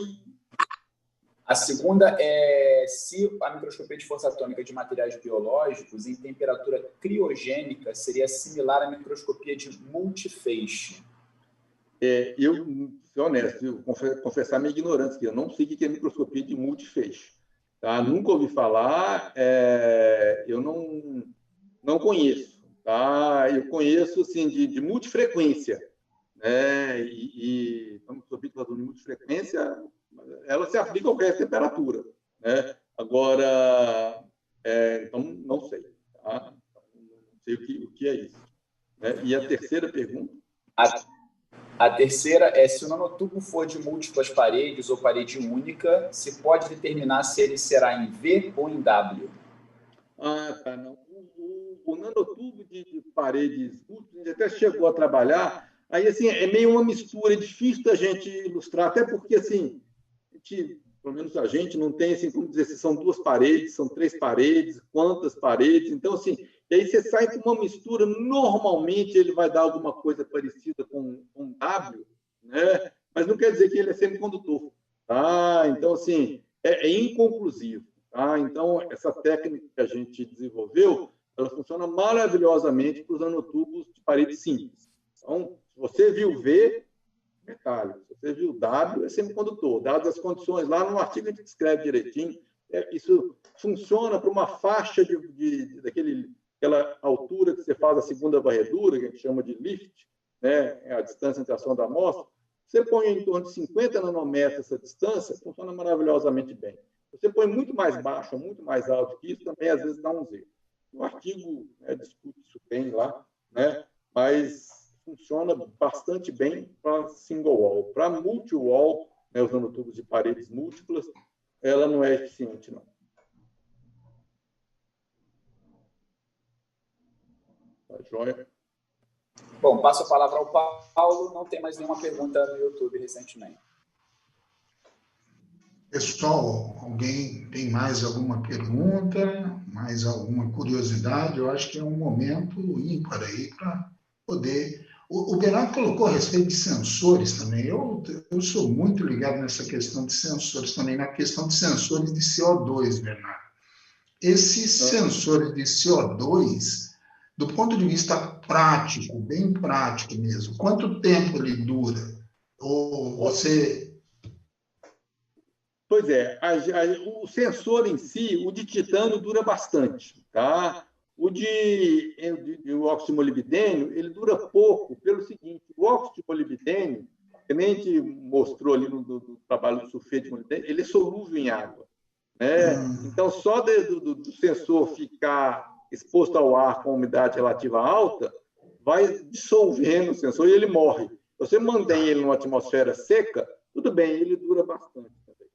A segunda é se a microscopia de força atômica de materiais biológicos em temperatura criogênica seria similar à microscopia de multifeixe. Eu, ser honesto, eu confessar minha ignorância, que eu não sei o que é microscopia de multifeixe. Tá? Nunca ouvi falar, eu não conheço. Tá? Eu conheço assim, de multifrequência. A microscopia de multifrequência, ela se aplica a qualquer temperatura. Né? Agora, então, não sei. Tá? Não sei o que é isso. Né? E a terceira pergunta? A terceira é se o nanotubo for de múltiplas paredes ou parede única, se pode determinar se ele será em V ou em W. Tá. Não. O nanotubo de paredes múltiplas, a gente até chegou a trabalhar. Aí, assim, é meio uma mistura, é difícil da gente ilustrar, até porque, assim, pelo menos a gente não tem, assim, como dizer, se são 2 paredes, são 3 paredes, quantas paredes. Então, assim, e aí você sai com uma mistura, normalmente ele vai dar alguma coisa parecida com um W, né? Mas não quer dizer que ele é semicondutor. Tá? Então, assim, é inconclusivo. Tá? Então, essa técnica que a gente desenvolveu, ela funciona maravilhosamente para os nanotubos de parede simples. Então, se você viu V, metálico. Se você viu W, é semicondutor. Dadas as condições, lá no artigo a gente descreve direitinho. Isso funciona para uma faixa daquela altura que você faz a segunda varredura, que a gente chama de lift, né? É a distância entre a sonda e a amostra. Você põe em torno de 50 nanômetros essa distância, funciona maravilhosamente bem. Você põe muito mais baixo, muito mais alto que isso, também às vezes dá um erro. O artigo discute isso bem lá, né? Mas funciona bastante bem para single wall. Para multi-wall, né, os nanotubos de paredes múltiplas, ela não é eficiente, não. Tá joia? Bom, passo a palavra ao Paulo. Não tem mais nenhuma pergunta no YouTube recentemente. Pessoal, alguém tem mais alguma pergunta, mais alguma curiosidade? Eu acho que é um momento ímpar aí para poder... O Bernardo colocou a respeito de sensores também. Eu sou muito ligado nessa questão de sensores também, na questão de sensores de CO2, Bernardo. Esses sensores de CO2, do ponto de vista prático, bem prático mesmo, quanto tempo ele dura? Ou você... Pois é, o sensor em si, o de titânio, dura bastante, tá? O de óxido de molibdênio, ele dura pouco, pelo seguinte: o óxido de molibdênio, que nem a gente mostrou ali no trabalho do sulfeto de molibdênio, ele é solúvel em água. Né? Então, só do sensor ficar exposto ao ar com umidade relativa alta, vai dissolvendo o sensor e ele morre. Se você mantém ele numa atmosfera seca, tudo bem, ele dura bastante também.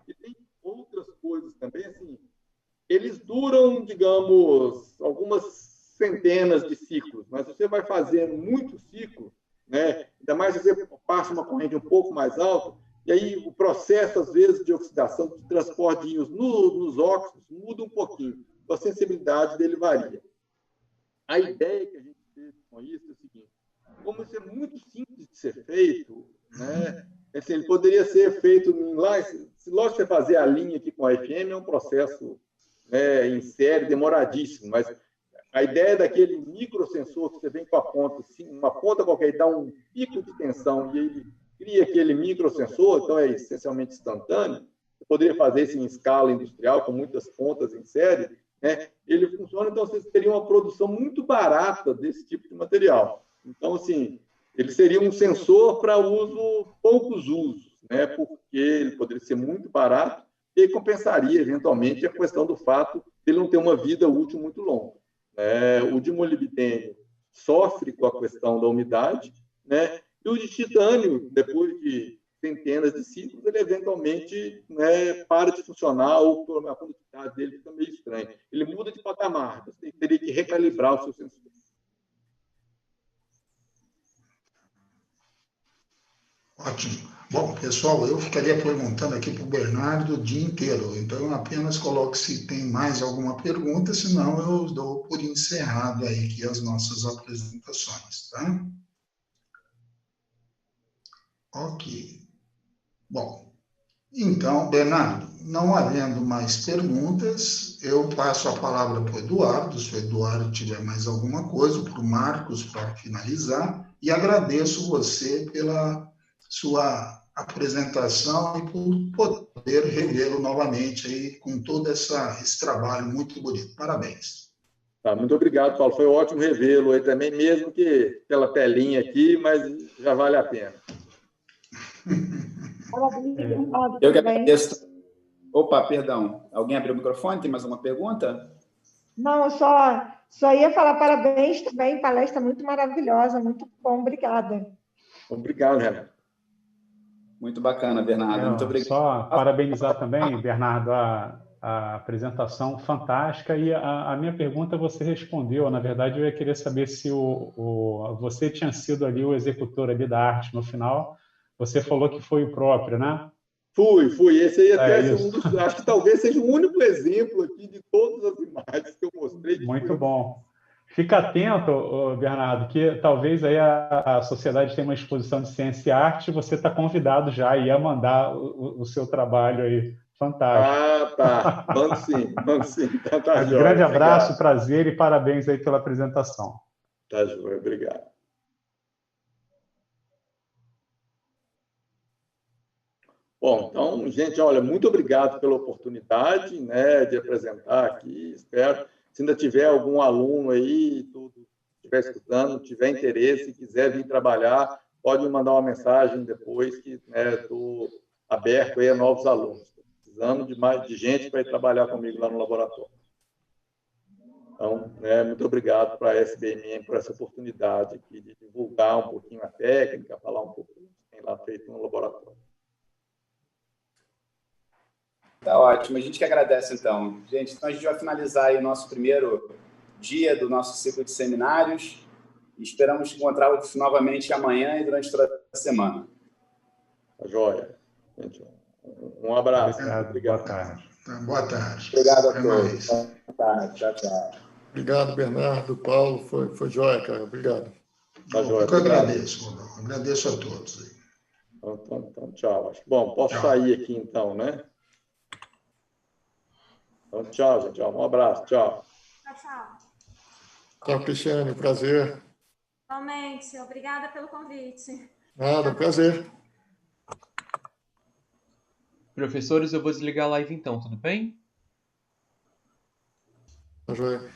E tem outras coisas também, assim, eles duram, digamos, algumas centenas de ciclos, mas você vai fazendo muito ciclo, né? Ainda mais se você passa uma corrente um pouco mais alta, e aí o processo, às vezes, de oxidação, de transporte de íons nos óxidos, muda um pouquinho. A sensibilidade dele varia. A ideia que a gente fez com isso é o seguinte: como isso é muito simples de ser feito, né? Assim, ele poderia ser feito lá. Se lógico você fazer a linha aqui com a FM, é um processo em série demoradíssimo, mas A ideia daquele microsensor que você vem com a ponta, assim, uma ponta qualquer, e dá um pico de tensão e ele cria aquele microsensor, então é essencialmente instantâneo. Você poderia fazer isso em escala industrial, com muitas pontas em série, né? Ele funciona, então você teria uma produção muito barata desse tipo de material. Então, assim, ele seria um sensor para poucos usos, né? Porque ele poderia ser muito barato e compensaria, eventualmente, a questão do fato de ele não ter uma vida útil muito longa. O de molibdênio sofre com a questão da umidade, né? E o de titânio, depois de centenas de ciclos, ele eventualmente, né, para de funcionar ou a condutividade dele fica meio estranha. Ele muda de patamar, você teria que recalibrar o seu sensor. Ótimo. Bom, pessoal, eu ficaria perguntando aqui para o Bernardo o dia inteiro, então eu apenas coloco se tem mais alguma pergunta, senão eu dou por encerrado aí aqui as nossas apresentações, tá? Ok. Bom, então, Bernardo, não havendo mais perguntas, eu passo a palavra para o Eduardo, se o Eduardo tiver mais alguma coisa, para o Marcos, para finalizar, e agradeço você pela sua apresentação e por poder revê-lo novamente aí com todo esse trabalho muito bonito. Parabéns. Tá, muito obrigado, Paulo. Foi ótimo revê-lo aí também, mesmo que pela telinha aqui, mas já vale a pena. Eu que agradeço. Opa, perdão. Alguém abriu o microfone? Tem mais uma pergunta? Não, só ia falar parabéns também, palestra muito maravilhosa, muito bom, obrigada. Obrigado, Renato. Muito bacana, Bernardo. Muito obrigado. Só parabenizar também, Bernardo, a apresentação fantástica. E a minha pergunta você respondeu. Na verdade, eu ia querer saber se você tinha sido ali o executor ali da arte no final. Você falou que foi o próprio, né? Fui. Esse aí até acho que talvez seja o único exemplo aqui de todas as imagens que eu mostrei. Muito bom. Fica atento, Bernardo, que talvez aí a sociedade tenha uma exposição de ciência e arte, você está convidado já a mandar o seu trabalho aí. Fantástico. Tá. Mando sim. Então, tá Um grande abraço, prazer e parabéns aí pela apresentação. Tá joia, obrigado. Bom, então, gente, olha, muito obrigado pela oportunidade, né, de apresentar aqui. Espero, se ainda tiver algum aluno aí, estiver escutando, tiver interesse, quiser vir trabalhar, pode me mandar uma mensagem depois, que estou aberto aí a novos alunos. Estou precisando de gente para ir trabalhar comigo lá no laboratório. Então, muito obrigado para a SBMM por essa oportunidade aqui de divulgar um pouquinho a técnica, falar um pouco do que tem lá feito no laboratório. Tá ótimo. A gente que agradece, então. Gente, então a gente vai finalizar aí o nosso primeiro dia do nosso ciclo de seminários. Esperamos encontrar-vos novamente amanhã e durante toda a semana. Tá joia. Gente, um abraço. Obrigado. Boa tarde. Boa tarde. Obrigado a todos. Boa tarde. Tchau. Obrigado, Bernardo, Paulo. Foi joia, cara. Obrigado. Tá joia. Eu agradeço. Agradeço a todos. Então, tchau. Bom, posso sair aqui então, né? Então, tchau, gente. Um abraço. Tchau. Tchau, Cristiane. Prazer. Realmente. Obrigada pelo convite. Nada, prazer. Professores, eu vou desligar a live então, tudo bem? Tá joia.